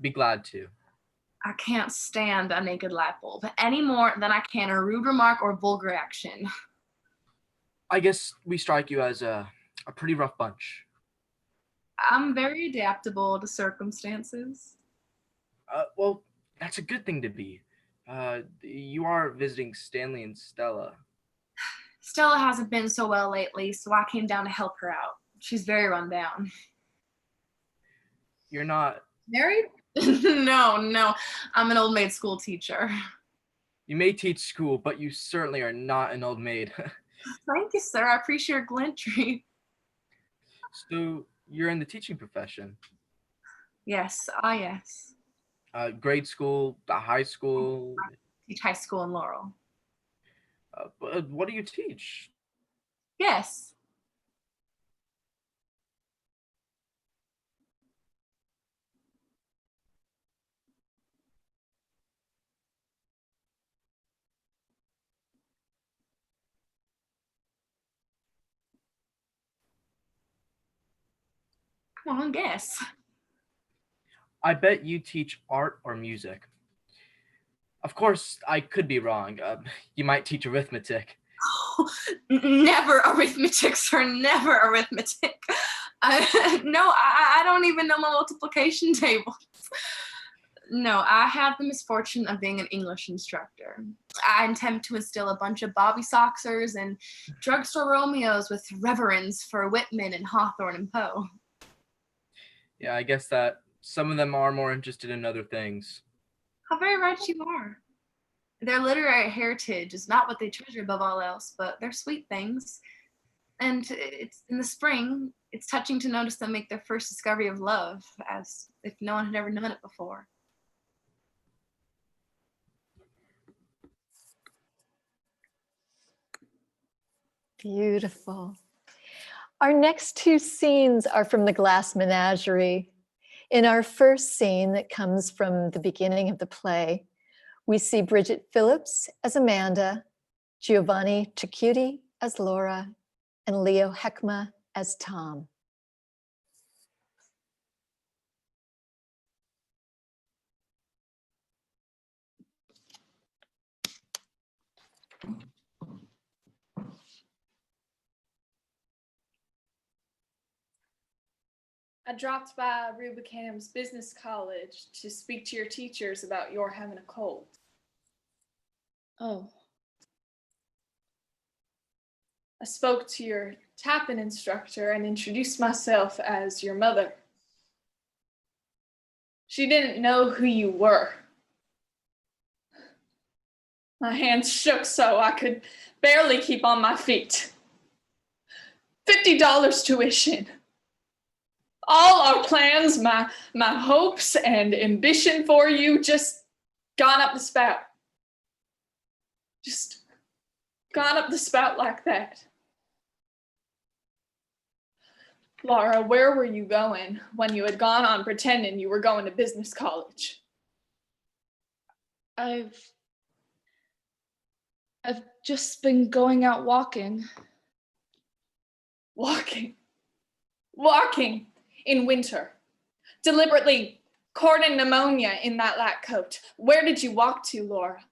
Speaker 15: Be glad to.
Speaker 17: I can't stand a naked light bulb any more than I can a rude remark or vulgar action.
Speaker 15: I guess we strike you as a pretty rough bunch.
Speaker 17: I'm very adaptable to circumstances.
Speaker 15: Well, that's a good thing to be. You are visiting Stanley and Stella.
Speaker 17: Stella hasn't been so well lately, so I came down to help her out. She's very run down.
Speaker 15: You're not
Speaker 17: married? No. I'm an old maid school teacher.
Speaker 15: You may teach school, but you certainly are not an old maid.
Speaker 17: Thank you, sir. I appreciate your gallantry.
Speaker 15: So you're in the teaching profession?
Speaker 17: Yes, yes.
Speaker 15: Grade school, high school?
Speaker 17: I teach high school in Laurel.
Speaker 15: But what do you teach?
Speaker 17: Yes. Come on, guess.
Speaker 15: I bet you teach art or music. Of course, I could be wrong. You might teach arithmetic.
Speaker 17: Never arithmetic, sir. Never arithmetic. No, I don't even know my multiplication tables. No, I have the misfortune of being an English instructor. I intend to instill a bunch of Bobby Soxers and drugstore Romeos with reverence for Whitman and Hawthorne and Poe.
Speaker 15: Yeah, I guess that some of them are more interested in other things.
Speaker 17: How very right you are. Their literary heritage is not what they treasure above all else, but they're sweet things. And it's in the spring, it's touching to notice them make their first discovery of love, as if no one had ever known it before.
Speaker 3: Beautiful. Our next 2 scenes are from the Glass Menagerie. In our first scene that comes from the beginning of the play, we see Bridget Phillips as Amanda, Giovanni Ciccuti as Laura, and Leo Heckma as Tom.
Speaker 5: I dropped by Rubicam's Business College to speak to your teachers about your having a cold.
Speaker 8: Oh.
Speaker 5: I spoke to your tapping instructor and introduced myself as your mother. She didn't know who you were. My hands shook so I could barely keep on my feet. $50 tuition. All our plans, my hopes and ambition for you just gone up the spout. Just gone up the spout like that. Laura, where were you going when you had gone on pretending you were going to business college? I've just been going out walking. Walking in winter, deliberately courting pneumonia in that lab coat. Where did you walk to, Laura?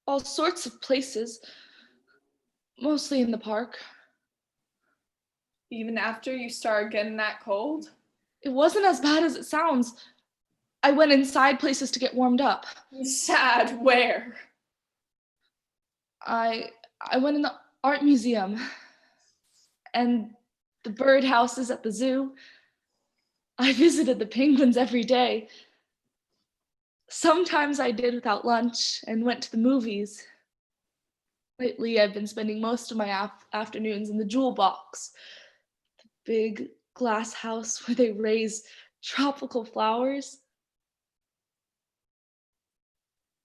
Speaker 5: All sorts of places, mostly in the park. Even after you started getting that cold? It wasn't as bad as it sounds. I went inside places to get warmed up. Sad where? I went in the art museum and the bird houses at the zoo. I visited the penguins every day. Sometimes I did without lunch and went to the movies. Lately, I've been spending most of my afternoons in the Jewel Box, the big glass house where they raise tropical flowers.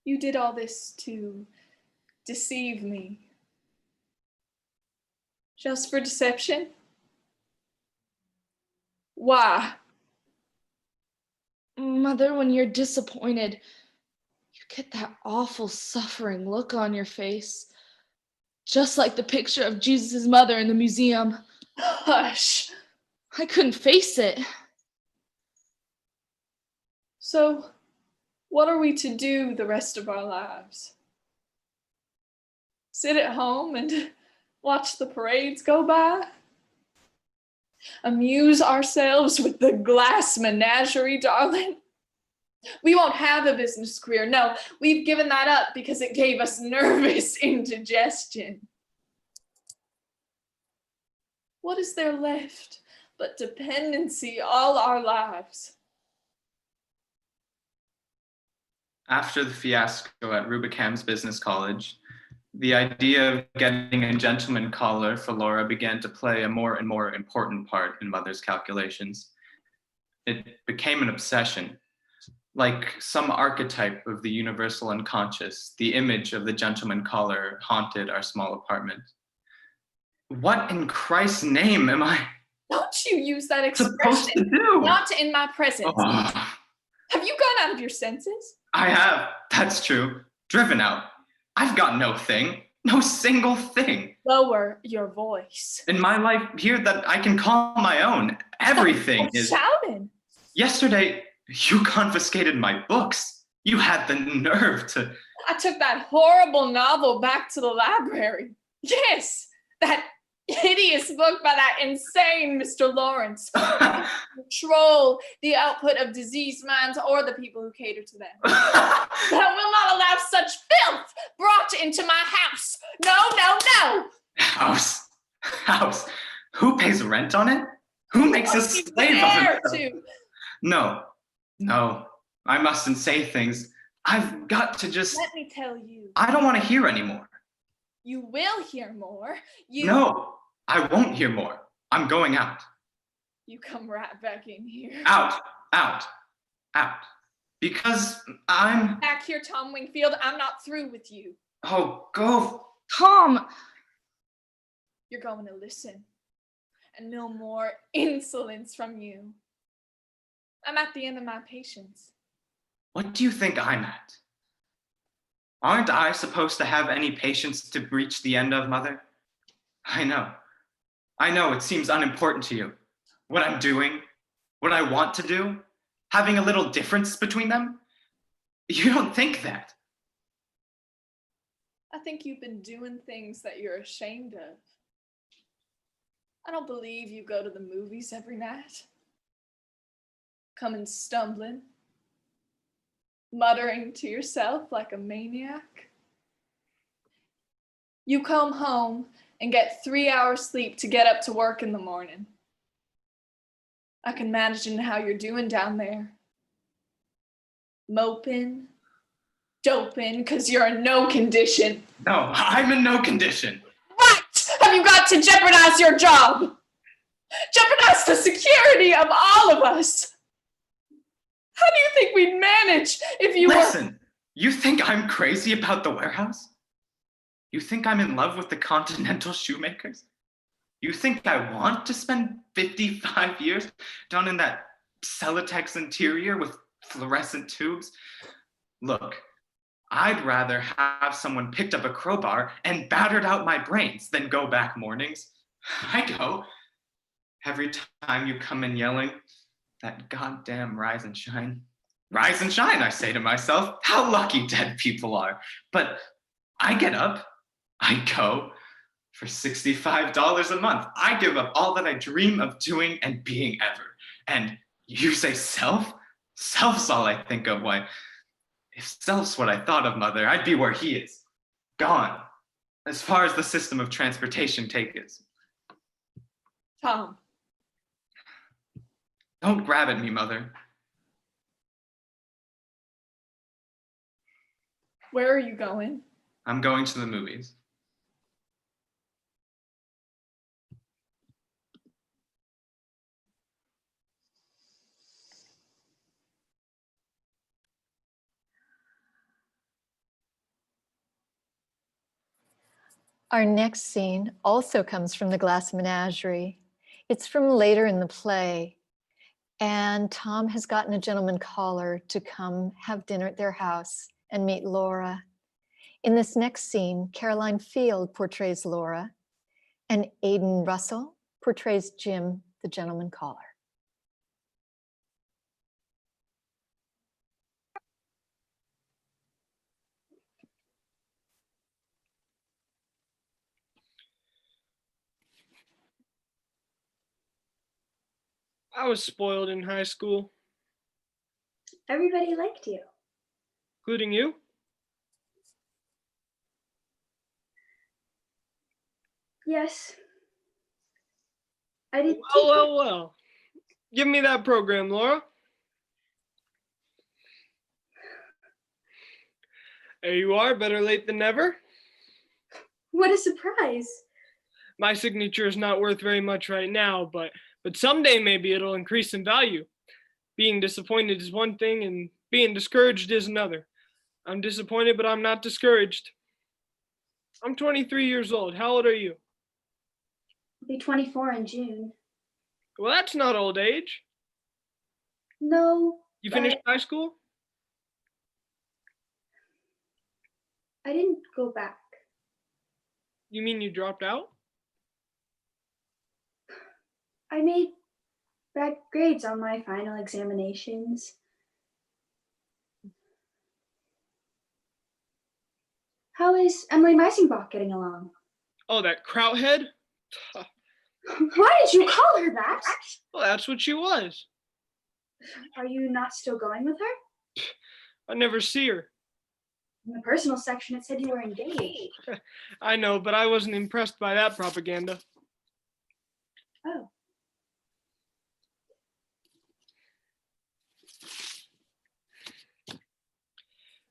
Speaker 5: You did all this to deceive me. Just for deception? Why? Mother, when you're disappointed, you get that awful suffering look on your face. Just like the picture of Jesus' mother in the museum. Hush! I couldn't face it. So, what are we to do the rest of our lives? Sit at home and watch the parades go by? Amuse ourselves with the glass menagerie, darling? We won't have a business career. No, we've given that up because it gave us nervous indigestion. What is there left but dependency all our lives?
Speaker 6: After the fiasco at Rubicam's Business College, the idea of getting a gentleman collar for Laura began to play a more and more important part in Mother's calculations. It became an obsession. Like some archetype of the universal unconscious, the image of the gentleman collar haunted our small apartment. What in Christ's name am I
Speaker 5: Don't you use that expression.
Speaker 6: supposed to do?
Speaker 5: Not in my presence.
Speaker 6: Oh,
Speaker 5: Have you gone out of your senses?
Speaker 6: I have, that's true. Driven out. I've got no thing, no single thing
Speaker 5: Lower your voice.
Speaker 6: in my life here that I can call my own. Everything
Speaker 5: Stop
Speaker 6: is.
Speaker 5: shouting.
Speaker 6: Yesterday, you confiscated my books. You had the nerve to.
Speaker 5: I took that horrible novel back to the library. Yes, that hideous book by that insane Mr. Lawrence. Control the output of diseased minds or the people who cater to them. I will not allow such filth brought into my house. No, no, no.
Speaker 6: House. Who pays rent on it? Who makes a slave of
Speaker 5: Dare
Speaker 6: himself?
Speaker 5: to.
Speaker 6: No. I mustn't say things. I've got to just.
Speaker 5: Let me tell you.
Speaker 6: I don't want to hear anymore.
Speaker 5: You will hear more.
Speaker 6: No, I won't hear more. I'm going out.
Speaker 5: You come right back in here.
Speaker 6: Out. Because I'm.
Speaker 5: Back here, Tom Wingfield. I'm not through with you.
Speaker 6: Oh, go.
Speaker 5: Tom! You're going to listen. And no more insolence from you. I'm at the end of my patience.
Speaker 6: What do you think I'm at? Aren't I supposed to have any patience to reach the end of, Mother? I know it seems unimportant to you. What I'm doing, what I want to do, having a little difference between them. You don't think that.
Speaker 5: I think you've been doing things that you're ashamed of. I don't believe you go to the movies every night. Coming stumbling. Muttering to yourself like a maniac. You come home and get 3 hours sleep to get up to work in the morning. I can imagine how you're doing down there, moping, doping, because you're in no condition.
Speaker 6: No, I'm in no condition.
Speaker 5: What have you got to jeopardize your job? Jeopardize the security of all of us. How do you think we'd manage if you
Speaker 6: Listen, you think I'm crazy about the warehouse? You think I'm in love with the Continental Shoemakers? You think I want to spend 55 years down in that Celotex interior with fluorescent tubes? Look, I'd rather have someone picked up a crowbar and battered out my brains than go back mornings. I go. Every time you come in yelling, that goddamn rise and shine. Rise and shine, I say to myself. How lucky dead people are. But I get up, I go. For $65 a month, I give up all that I dream of doing and being ever. And you say self? Self's all I think of. Why, if self's what I thought of, Mother, I'd be where he is. Gone. As far as the system of transportation take us.
Speaker 5: Tom.
Speaker 6: Don't grab at me, Mother.
Speaker 5: Where are you going?
Speaker 6: I'm going to the movies.
Speaker 3: Our next scene also comes from the Glass Menagerie. It's from later in the play. And Tom has gotten a gentleman caller to come have dinner at their house and meet Laura. In this next scene, Caroline Field portrays Laura and Aidan Russell portrays Jim, the gentleman caller.
Speaker 11: I was spoiled in high school.
Speaker 18: Everybody liked you.
Speaker 11: Including you?
Speaker 18: Yes. I did.
Speaker 11: Well. Give me that program, Laura. There you are, better late than never.
Speaker 18: What a surprise.
Speaker 11: My signature is not worth very much right now, but someday maybe it'll increase in value. Being disappointed is one thing and being discouraged is another. I'm disappointed, but I'm not discouraged. I'm 23 years old. How old are you?
Speaker 18: I'll be 24 in June.
Speaker 11: Well, that's not old age.
Speaker 18: No.
Speaker 11: You finished high school?
Speaker 18: I didn't go back.
Speaker 11: You mean you dropped out?
Speaker 18: I made bad grades on my final examinations. How is Emily Meisenbach getting along?
Speaker 11: Oh, that krauthead?
Speaker 18: Why did you call her that?
Speaker 11: Well, that's what she was.
Speaker 18: Are you not still going with her?
Speaker 11: I never see her.
Speaker 18: In the personal section, it said you were engaged.
Speaker 11: I know, but I wasn't impressed by that propaganda.
Speaker 18: Oh.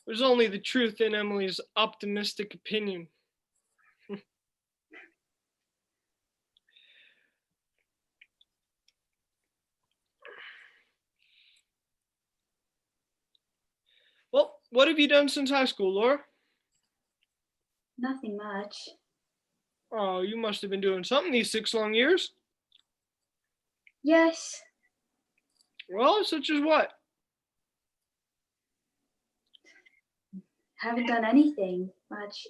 Speaker 11: There's only the truth in Emily's optimistic opinion. Well, what have you done since high school, Laura?
Speaker 18: Nothing much.
Speaker 11: Oh, you must have been doing something these 6 long years.
Speaker 18: Yes.
Speaker 11: Well, such as what?
Speaker 18: Haven't done anything much.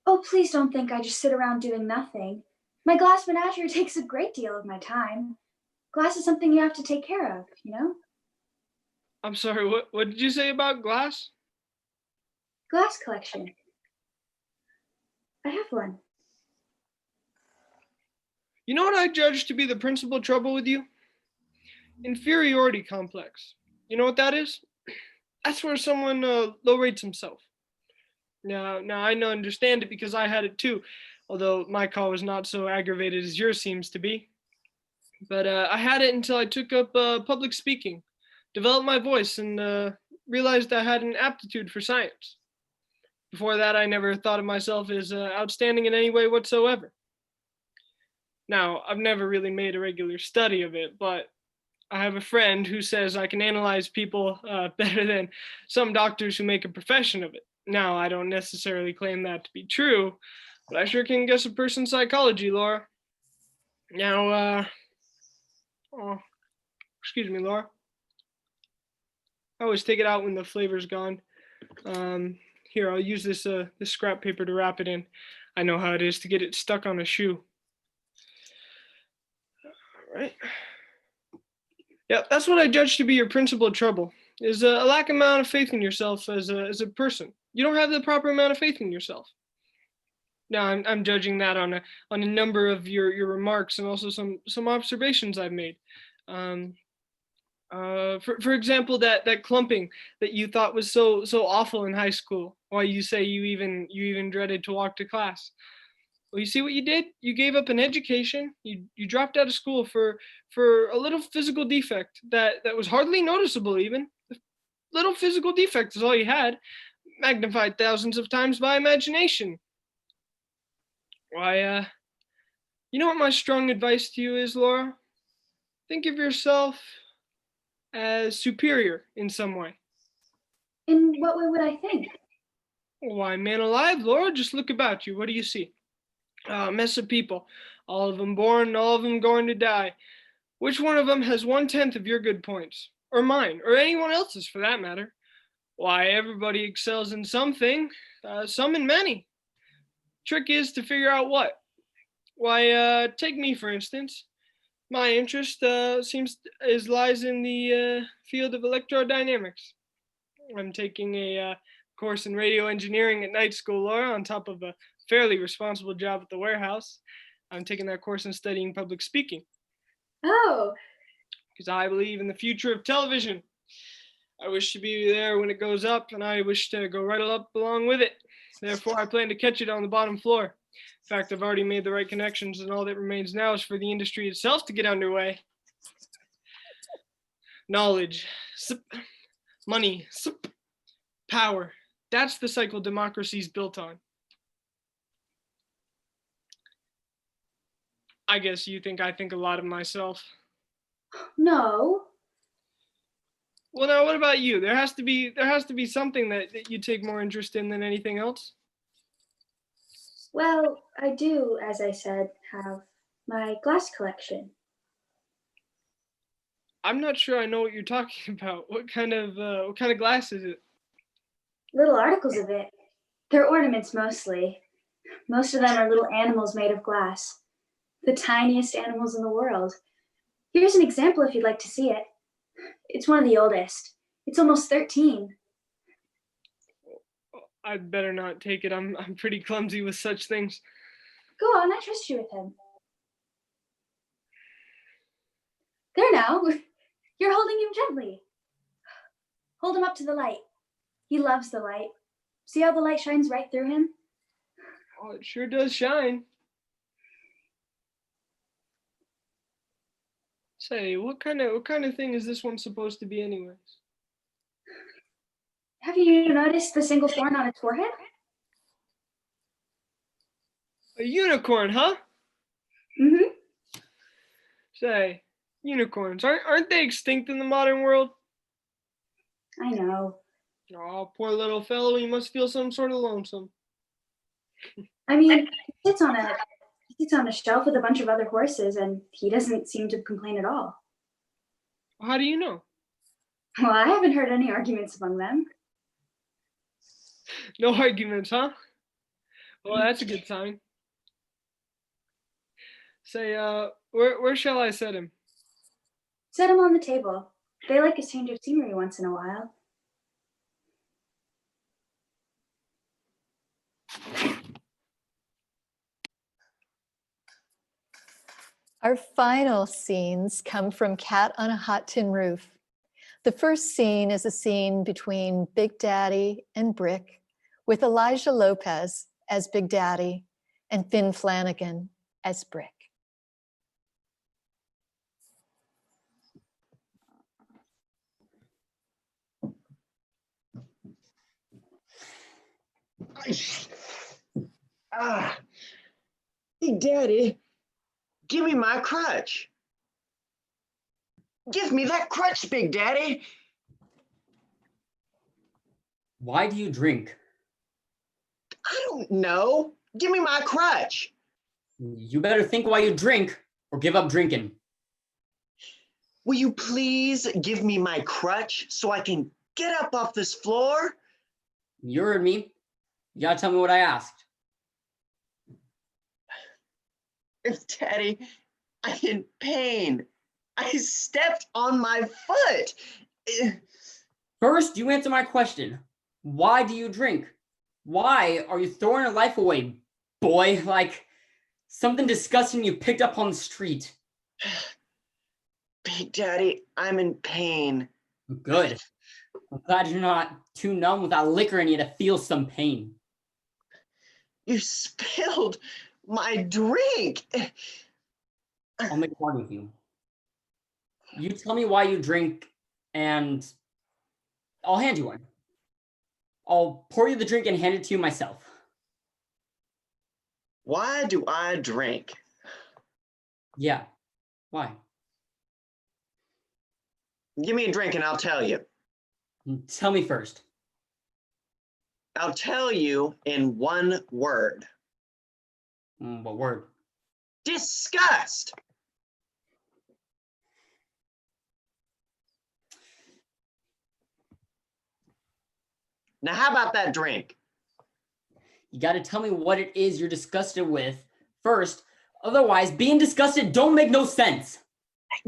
Speaker 18: Oh, please don't think I just sit around doing nothing. My glass menagerie takes a great deal of my time. Glass is something you have to take care of, you know?
Speaker 11: I'm sorry, what did you say about glass?
Speaker 18: Glass collection. I have one.
Speaker 11: You know what I judge to be the principal trouble with you? Inferiority complex. You know what that is? That's where someone low rates himself. Now I understand it because I had it too, although my call was not so aggravated as yours seems to be. But I had it until I took up public speaking. developed my voice and realized I had an aptitude for science. Before that, I never thought of myself as outstanding in any way whatsoever. Now, I've never really made a regular study of it, but I have a friend who says I can analyze people better than some doctors who make a profession of it. Now, I don't necessarily claim that to be true, but I sure can guess a person's psychology, Laura. Now, oh, excuse me, Laura. I always take it out when the flavor's gone. Here, I'll use this scrap paper to wrap it in. I know how it is to get it stuck on a shoe. All right. Yeah, that's what I judge to be your principal trouble, is a lack amount of faith in yourself as a person. You don't have the proper amount of faith in yourself. Now, I'm judging that on a number of your remarks and also some observations I've made. For example, that clumping that you thought was so awful in high school. Why you say you even dreaded to walk to class. Well, you see what you did? You gave up an education. You dropped out of school for a little physical defect that was hardly noticeable even. A little physical defect is all you had, magnified thousands of times by imagination. Why, you know what my strong advice to you is, Laura? Think of yourself as superior in some way.
Speaker 18: In what way would I think?
Speaker 11: Why, man alive, Laura, just look about you. What do you see? A mess of people, all of them born, all of them going to die. Which one of them has 1/10 of your good points? Or mine, or anyone else's for that matter? Why, everybody excels in something, some in many. Trick is to figure out what. Why, take me for instance. My interest lies in the field of electrodynamics. I'm taking a course in radio engineering at night school, Laura, on top of a fairly responsible job at the warehouse. I'm taking that course and studying public speaking.
Speaker 18: Oh.
Speaker 11: Because I believe in the future of television. I wish to be there when it goes up, and I wish to go right up along with it. Therefore, I plan to catch it on the bottom floor. In fact, I've already made the right connections, and all that remains now is for the industry itself to get underway. Knowledge, money, power. That's the cycle democracy's built on. I guess you think I think a lot of myself.
Speaker 18: No.
Speaker 11: Well, now what about you? There has to be something that you take more interest in than anything else.
Speaker 18: Well, I do, as I said, have my glass collection.
Speaker 11: I'm not sure I know what you're talking about. What kind of glass is it?
Speaker 18: Little articles of it. They're ornaments mostly. Most of them are little animals made of glass. The tiniest animals in the world. Here's an example if you'd like to see it. It's one of the oldest. It's almost 13.
Speaker 11: I'd better not take it. I'm pretty clumsy with such things.
Speaker 18: Go on, I trust you with him. There now. You're holding him gently. Hold him up to the light. He loves the light. See how the light shines right through him?
Speaker 11: Oh, it sure does shine. Say, what kind of thing is this one supposed to be anyways?
Speaker 18: Have you noticed the single thorn on its forehead?
Speaker 11: A unicorn, huh?
Speaker 18: Mm-hmm.
Speaker 11: Say, unicorns, aren't they extinct in the modern world?
Speaker 18: I know.
Speaker 11: Oh, poor little fellow, he must feel some sort of lonesome.
Speaker 18: I mean, he sits on a shelf with a bunch of other horses, and he doesn't seem to complain at all.
Speaker 11: How do you know?
Speaker 18: Well, I haven't heard any arguments among them.
Speaker 11: No arguments, huh? Well, that's a good sign. Say, where shall I set him?
Speaker 18: Set him on the table. They like a change of scenery once in a while.
Speaker 3: Our final scenes come from Cat on a Hot Tin Roof. The first scene is a scene between Big Daddy and Brick, with Elijah Lopez as Big Daddy and Finn Flanagan as Brick.
Speaker 9: Big Daddy, give me my crutch. Give me that crutch, Big Daddy.
Speaker 16: Why do you drink?
Speaker 9: I don't know. Give me my crutch.
Speaker 16: You better think why you drink or give up drinking.
Speaker 9: Will you please give me my crutch so I can get up off this floor?
Speaker 16: You heard me. You gotta tell me what I asked.
Speaker 9: Daddy, I'm in pain. I stepped on my foot.
Speaker 16: First, you answer my question. Why do you drink? Why are you throwing your life away, boy? Like something disgusting you picked up on the street.
Speaker 9: Big Daddy, I'm in pain.
Speaker 16: Good. I'm glad you're not too numb with that liquor in you to feel some pain.
Speaker 9: You spilled my drink.
Speaker 16: I'll make it hard with you. You tell me why you drink, and I'll hand you one. I'll pour you the drink and hand it to you myself.
Speaker 9: Why do I drink?
Speaker 16: Yeah. Why?
Speaker 9: Give me a drink and I'll tell you.
Speaker 16: Tell me first.
Speaker 9: I'll tell you in one word.
Speaker 16: What word?
Speaker 9: Disgust. Now, how about that drink?
Speaker 16: You got to tell me what it is you're disgusted with first. Otherwise, being disgusted don't make no sense.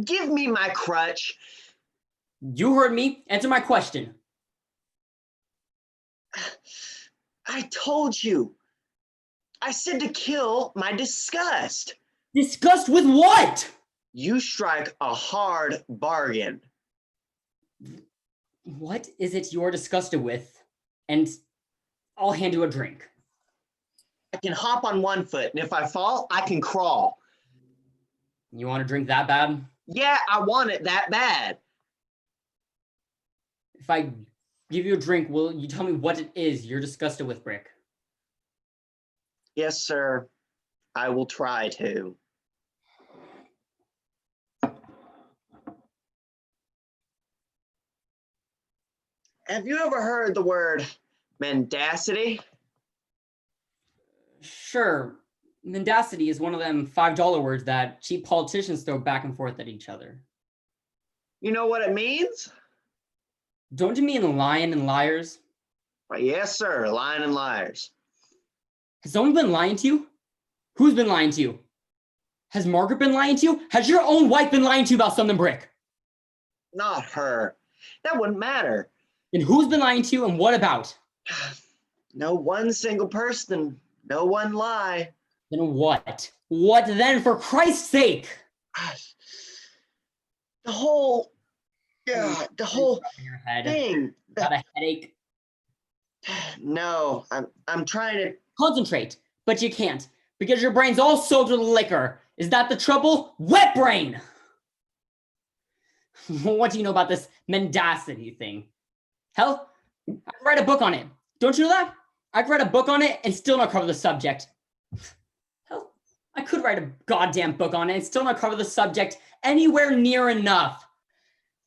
Speaker 9: Give me my crutch.
Speaker 16: You heard me. Answer my question.
Speaker 9: I told you. I said to kill my disgust.
Speaker 16: Disgust with what?
Speaker 9: You strike a hard bargain.
Speaker 16: What is it you're disgusted with? And I'll hand you a drink.
Speaker 9: I can hop on one foot, and if I fall, I can crawl.
Speaker 16: You want a drink that bad?
Speaker 9: Yeah, I want it that bad.
Speaker 16: If I give you a drink, will you tell me what it is you're disgusted with, Brick?
Speaker 9: Yes, sir. I will try to. Have you ever heard the word mendacity?
Speaker 16: Sure. Mendacity is one of them $5 words that cheap politicians throw back and forth at each other.
Speaker 9: You know what it means?
Speaker 16: Don't you mean lion and liars?
Speaker 9: Yes, sir. Lying and liars.
Speaker 16: Has someone been lying to you? Who's been lying to you? Has Margaret been lying to you? Has your own wife been lying to you about something, Brick?
Speaker 9: Not her. That wouldn't matter.
Speaker 16: And who's been lying to you and what about?
Speaker 9: No one single person. No one lie.
Speaker 16: Then what? What then, for Christ's sake?
Speaker 9: The whole thing.
Speaker 16: Got a headache?
Speaker 9: No, I'm trying to
Speaker 16: concentrate, but you can't because your brain's all soaked with liquor. Is that the trouble? Wet brain! What do you know about this mendacity thing? Hell, I could write a book on it. Don't you know that? I could write a book on it and still not cover the subject. Hell, I could write a goddamn book on it and still not cover the subject anywhere near enough.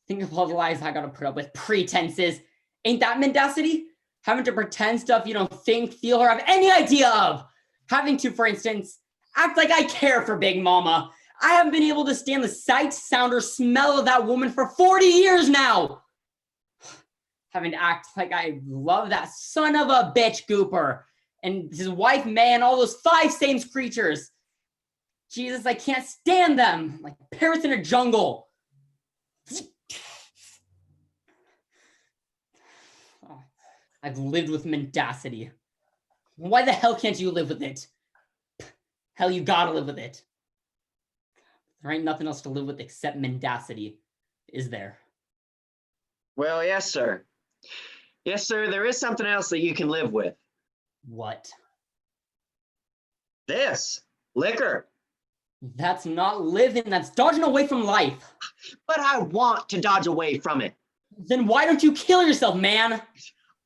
Speaker 16: Think of all the lies I gotta put up with. Pretenses. Ain't that mendacity? Having to pretend stuff you don't think, feel, or have any idea of. Having to, for instance, act like I care for Big Mama. I haven't been able to stand the sight, sound, or smell of that woman for 40 years now. Having to act like I love that son of a bitch Gooper and his wife May and all those 5 same creatures. Jesus, I can't stand them. Like parrots in a jungle. I've lived with mendacity. Why the hell can't you live with it? Hell, you gotta live with it. There ain't nothing else to live with except mendacity, is there?
Speaker 9: Well, yes, sir. Yes, sir, there is something else that you can live with.
Speaker 16: What?
Speaker 9: This, liquor.
Speaker 16: That's not living, that's dodging away from life.
Speaker 9: But I want to dodge away from it.
Speaker 16: Then why don't you kill yourself, man?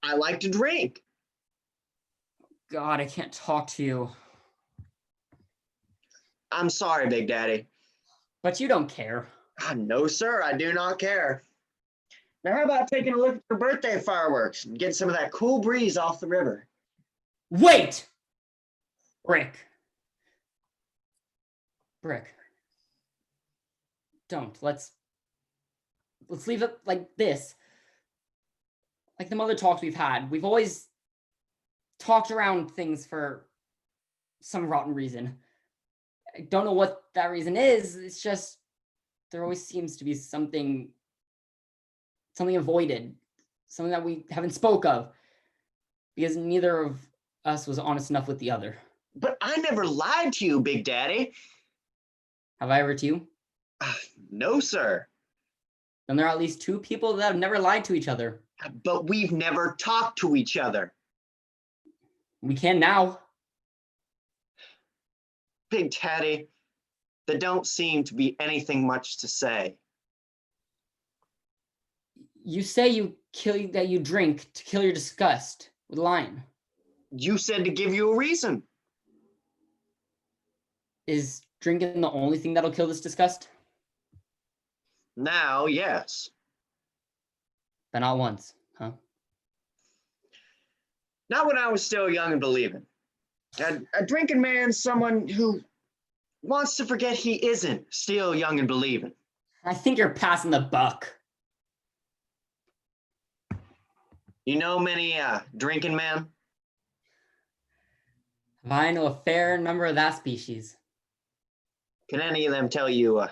Speaker 9: I like to drink.
Speaker 16: God, I can't talk to you.
Speaker 9: I'm sorry, Big Daddy.
Speaker 16: But you don't care.
Speaker 9: No, sir, I do not care. Now, how about taking a look at your birthday fireworks and getting some of that cool breeze off the river?
Speaker 16: Wait! Brick. Don't. Let's leave it like this. Like the other talks we've had. We've always talked around things for some rotten reason. I don't know what that reason is. It's just there always seems to be something avoided, something that we haven't spoke of, because neither of us was honest enough with the other.
Speaker 9: But I never lied to you, Big Daddy.
Speaker 16: Have I ever to you?
Speaker 9: No, sir.
Speaker 16: Then there are at least two people that have never lied to each other.
Speaker 9: But we've never talked to each other.
Speaker 16: We can now.
Speaker 9: Big Daddy, there don't seem to be anything much to say.
Speaker 16: You say that you drink to kill your disgust with lying.
Speaker 9: You said to give you a reason.
Speaker 16: Is drinking the only thing that'll kill this disgust?
Speaker 9: Now, yes.
Speaker 16: But not once, huh?
Speaker 9: Not when I was still young and believing. A drinking man's someone who wants to forget he isn't still young and believing.
Speaker 16: I think you're passing the buck.
Speaker 9: You know many drinking men?
Speaker 16: I know a fair number of that species.
Speaker 9: Can any of them tell you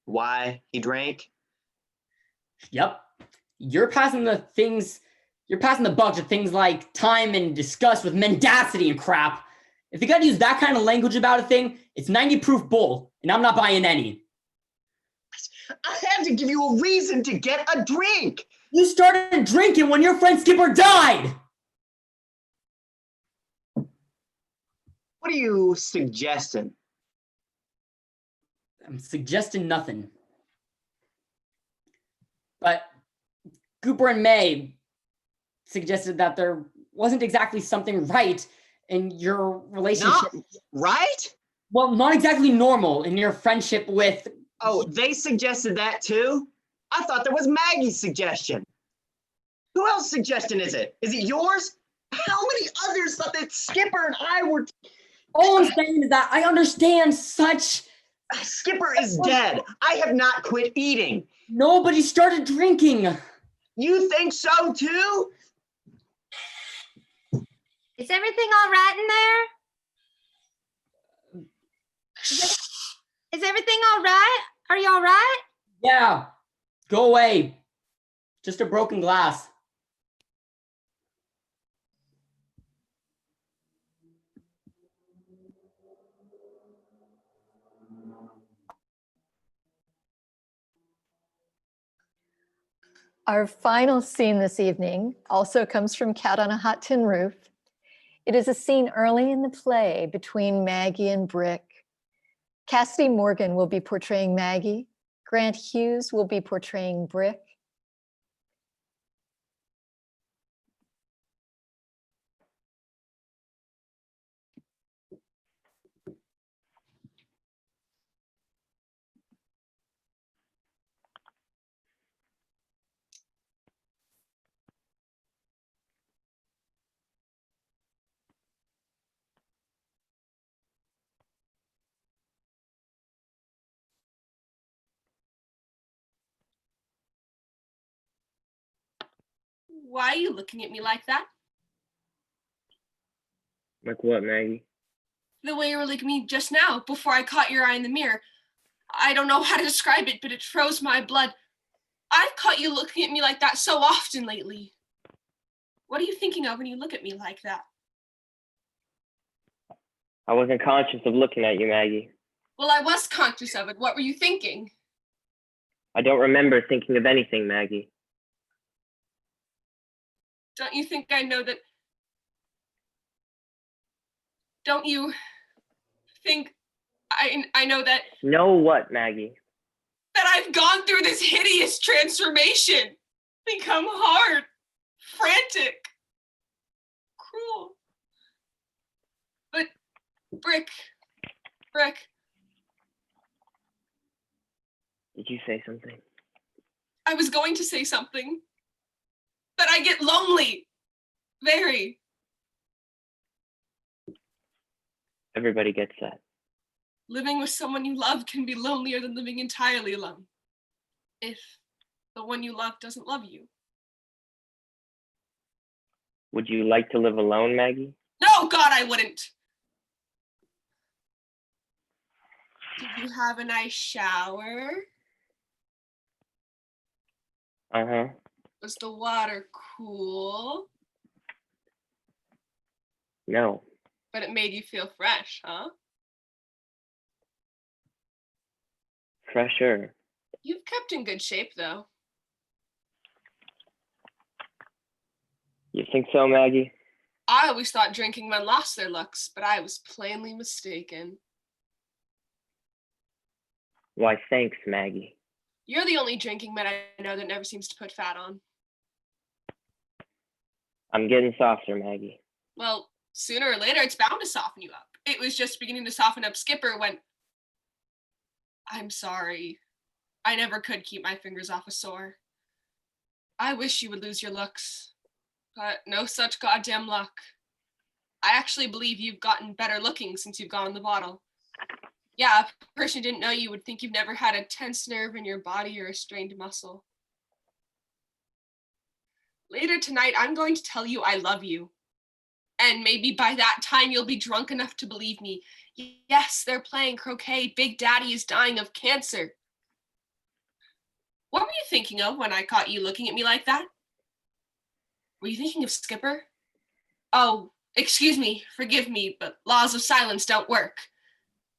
Speaker 9: why he drank?
Speaker 16: Yep. You're passing the buck to things like time and disgust with mendacity and crap. If you gotta use that kind of language about a thing, it's 90 proof bull, and I'm not buying any.
Speaker 9: I had to give you a reason to get a drink.
Speaker 16: You started drinking when your friend Skipper died.
Speaker 9: What are you suggesting?
Speaker 16: I'm suggesting nothing. But Cooper and May suggested that there wasn't exactly something right in your relationship.
Speaker 9: Not right?
Speaker 16: Well, not exactly normal in your friendship with...
Speaker 9: Oh, they suggested that too? I thought that was Maggie's suggestion. Who else's suggestion is it? Is it yours? How many others thought that Skipper and I were...
Speaker 16: All I'm saying is that I understand such...
Speaker 9: Skipper is dead. I have not quit eating.
Speaker 16: Nobody started drinking.
Speaker 9: You think so too?
Speaker 1: Is everything all right in there? Is everything all right? Are you all right?
Speaker 16: Yeah. Go away. Just a broken glass.
Speaker 3: Our final scene this evening also comes from Cat on a Hot Tin Roof. It is a scene early in the play between Maggie and Brick. Cassidy Morgan will be portraying Maggie. Grant Hughes will be portraying Brick.
Speaker 13: Why are you looking at me like that?
Speaker 7: Like what, Maggie?
Speaker 13: The way you were looking at me just now, before I caught your eye in the mirror. I don't know how to describe it, but it froze my blood. I've caught you looking at me like that so often lately. What are you thinking of when you look at me like that?
Speaker 7: I wasn't conscious of looking at you, Maggie.
Speaker 13: Well, I was conscious of it. What were you thinking?
Speaker 7: I don't remember thinking of anything, Maggie.
Speaker 13: Don't you think I know that? Don't you think I know that?
Speaker 7: Know what, Maggie?
Speaker 13: That I've gone through this hideous transformation, become hard, frantic, cruel. Brick. Brick.
Speaker 7: Did you say something?
Speaker 13: I was going to say something. That I get lonely. Very.
Speaker 7: Everybody gets that.
Speaker 13: Living with someone you love can be lonelier than living entirely alone. If the one you love doesn't love you.
Speaker 7: Would you like to live alone, Maggie?
Speaker 13: No, God, I wouldn't. Did you have a nice shower?
Speaker 7: Uh-huh.
Speaker 13: Was the water cool?
Speaker 7: No.
Speaker 13: But it made you feel fresh, huh?
Speaker 7: Fresher.
Speaker 13: You've kept in good shape, though.
Speaker 7: You think so, Maggie?
Speaker 13: I always thought drinking men lost their looks, but I was plainly mistaken.
Speaker 7: Why, thanks, Maggie.
Speaker 13: You're the only drinking man I know that never seems to put fat on.
Speaker 7: I'm getting softer, Maggie.
Speaker 13: Well, sooner or later, it's bound to soften you up. It was just beginning to soften up Skipper when... I'm sorry. I never could keep my fingers off a sore. I wish you would lose your looks, but no such goddamn luck. I actually believe you've gotten better looking since you've gone on the bottle. Yeah, if a person didn't know you would think you've never had a tense nerve in your body or a strained muscle. Later tonight, I'm going to tell you I love you. And maybe by that time, you'll be drunk enough to believe me. Yes, they're playing croquet. Big Daddy is dying of cancer. What were you thinking of when I caught you looking at me like that? Were you thinking of Skipper? Oh, excuse me, forgive me, but laws of silence don't work.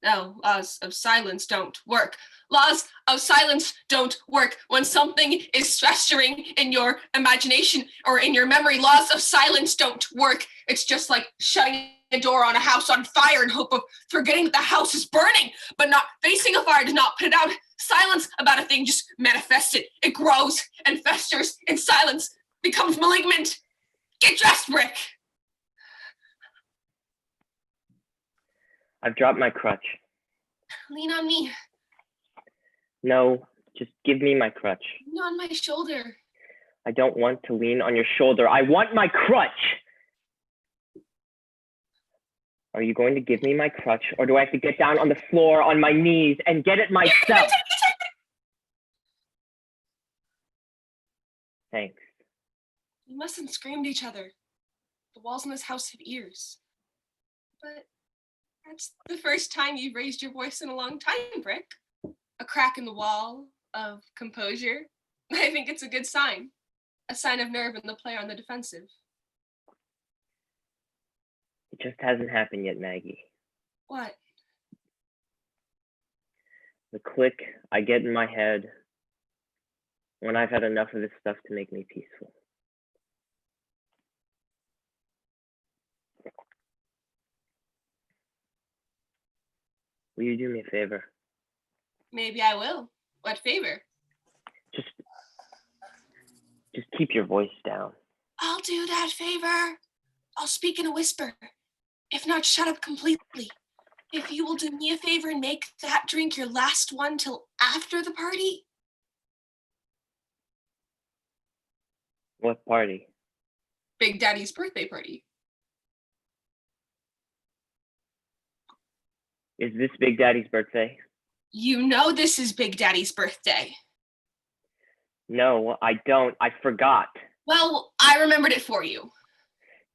Speaker 13: No, laws of silence don't work. Laws of silence don't work. When something is festering in your imagination or in your memory, laws of silence don't work. It's just like shutting a door on a house on fire in hope of forgetting that the house is burning, but not facing a fire does not put it out. Silence about a thing just manifests it. It grows and festers in silence, becomes malignant. Get dressed, Brick.
Speaker 7: I've dropped my crutch.
Speaker 13: Lean on me.
Speaker 7: No, just give me my crutch.
Speaker 13: Lean on my shoulder.
Speaker 7: I don't want to lean on your shoulder. I want my crutch. Are you going to give me my crutch, or do I have to get down on the floor on my knees and get it myself? Thanks.
Speaker 13: You mustn't scream to each other. The walls in this house have ears. But that's the first time you've raised your voice in a long time, Brick. A crack in the wall of composure. I think it's a good sign. A sign of nerve in the player on the defensive.
Speaker 7: It just hasn't happened yet, Maggie.
Speaker 13: What?
Speaker 7: The click I get in my head when I've had enough of this stuff to make me peaceful. Will you do me a favor?
Speaker 13: Maybe I will. What favor?
Speaker 7: Just keep your voice down.
Speaker 13: I'll do that favor. I'll speak in a whisper. If not, shut up completely. If you will do me a favor and make that drink your last one till after the party.
Speaker 7: What party?
Speaker 13: Big Daddy's birthday party.
Speaker 7: Is this Big Daddy's birthday?
Speaker 13: You know this is Big Daddy's birthday.
Speaker 7: No, I don't. I forgot.
Speaker 13: Well, I remembered it for you.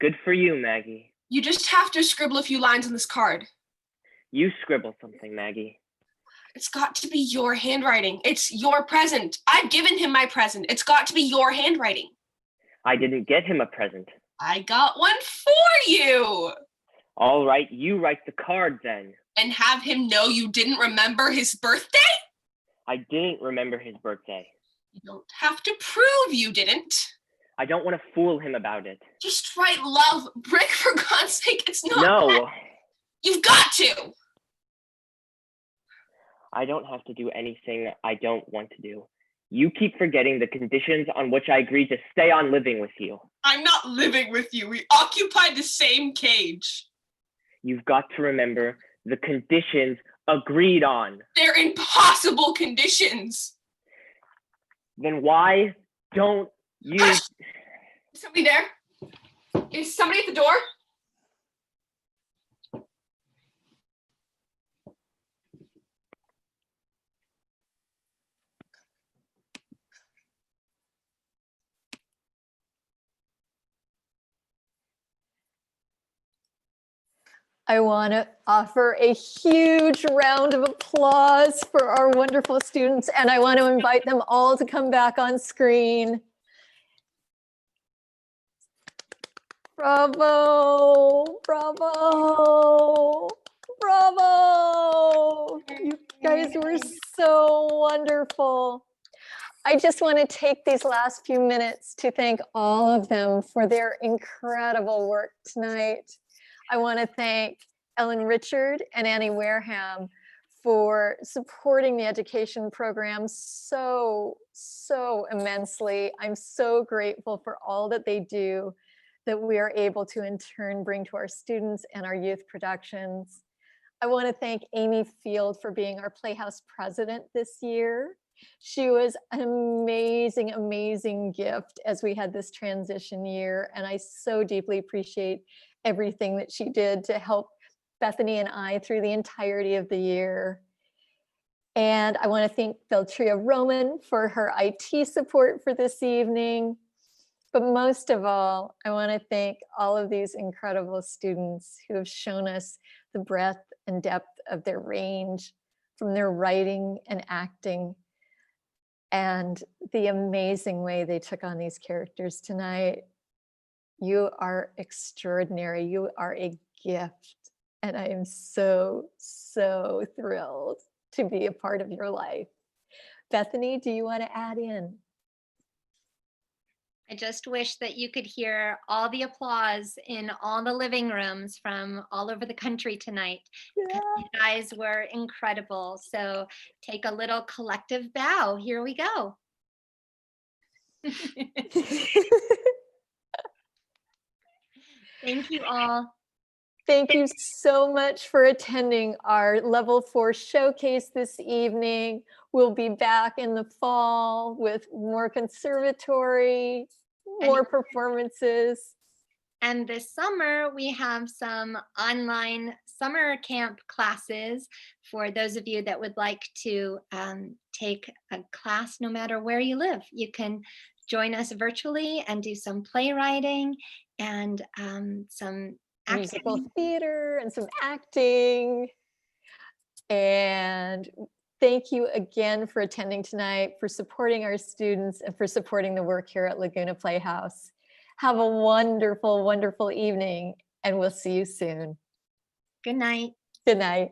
Speaker 7: Good for you, Maggie.
Speaker 13: You just have to scribble a few lines on this card.
Speaker 7: You scribble something, Maggie.
Speaker 13: It's got to be your handwriting. It's your present. I've given him my present. It's got to be your handwriting.
Speaker 7: I didn't get him a present.
Speaker 13: I got one for you.
Speaker 7: All right, you write the card then.
Speaker 13: And have him know you didn't remember his birthday?
Speaker 7: I didn't remember his birthday.
Speaker 13: You don't have to prove you didn't.
Speaker 7: I don't want to fool him about it.
Speaker 13: Just write love, Brick, for God's sake. It's not
Speaker 7: No.
Speaker 13: that. You've got to.
Speaker 7: I don't have to do anything I don't want to do. You keep forgetting the conditions on which I agreed to stay on living with you.
Speaker 13: I'm not living with you. We occupied the same cage.
Speaker 7: you've got to remember the conditions agreed on.
Speaker 13: They're impossible conditions.
Speaker 7: Then why don't you?
Speaker 13: Is somebody there? Is somebody at the door?
Speaker 3: I want to offer a huge round of applause for our wonderful students, and I want to invite them all to come back on screen. Bravo, bravo, bravo. You guys were so wonderful. I just want to take these last few minutes to thank all of them for their incredible work tonight. I want to thank Ellen Richard and Annie Wareham for supporting the education program so immensely. I'm so grateful for all that they do, that we are able to in turn bring to our students and our youth productions. I want to thank Amy Field for being our Playhouse president this year. She was an amazing, amazing gift as we had this transition year, and I so deeply appreciate everything that she did to help Bethany and I through the entirety of the year. And I want to thank Beltria Roman for her IT support for this evening. But most of all, I want to thank all of these incredible students who have shown us the breadth and depth of their range from their writing and acting, and the amazing way they took on these characters tonight. You are extraordinary. You are a gift. And I am so thrilled to be a part of your life. Bethany, do you want to add in?
Speaker 1: I just wish that you could hear all the applause in all the living rooms from all over the country tonight.
Speaker 3: Yeah.
Speaker 1: You guys were incredible. So take a little collective bow. Here we go. Thank you all.
Speaker 3: Thank you so much for attending our Level 4 showcase this evening. We'll be back in the fall with more conservatory, more performances.
Speaker 1: And this summer, we have some online summer camp classes for those of you that would like to take a class no matter where you live. You can join us virtually and do some playwriting and some
Speaker 3: musical theater and some acting. And thank you again for attending tonight, for supporting our students, and for supporting the work here at Laguna Playhouse. Have a wonderful, wonderful evening, and we'll see you soon.
Speaker 1: Good night.
Speaker 3: Good night.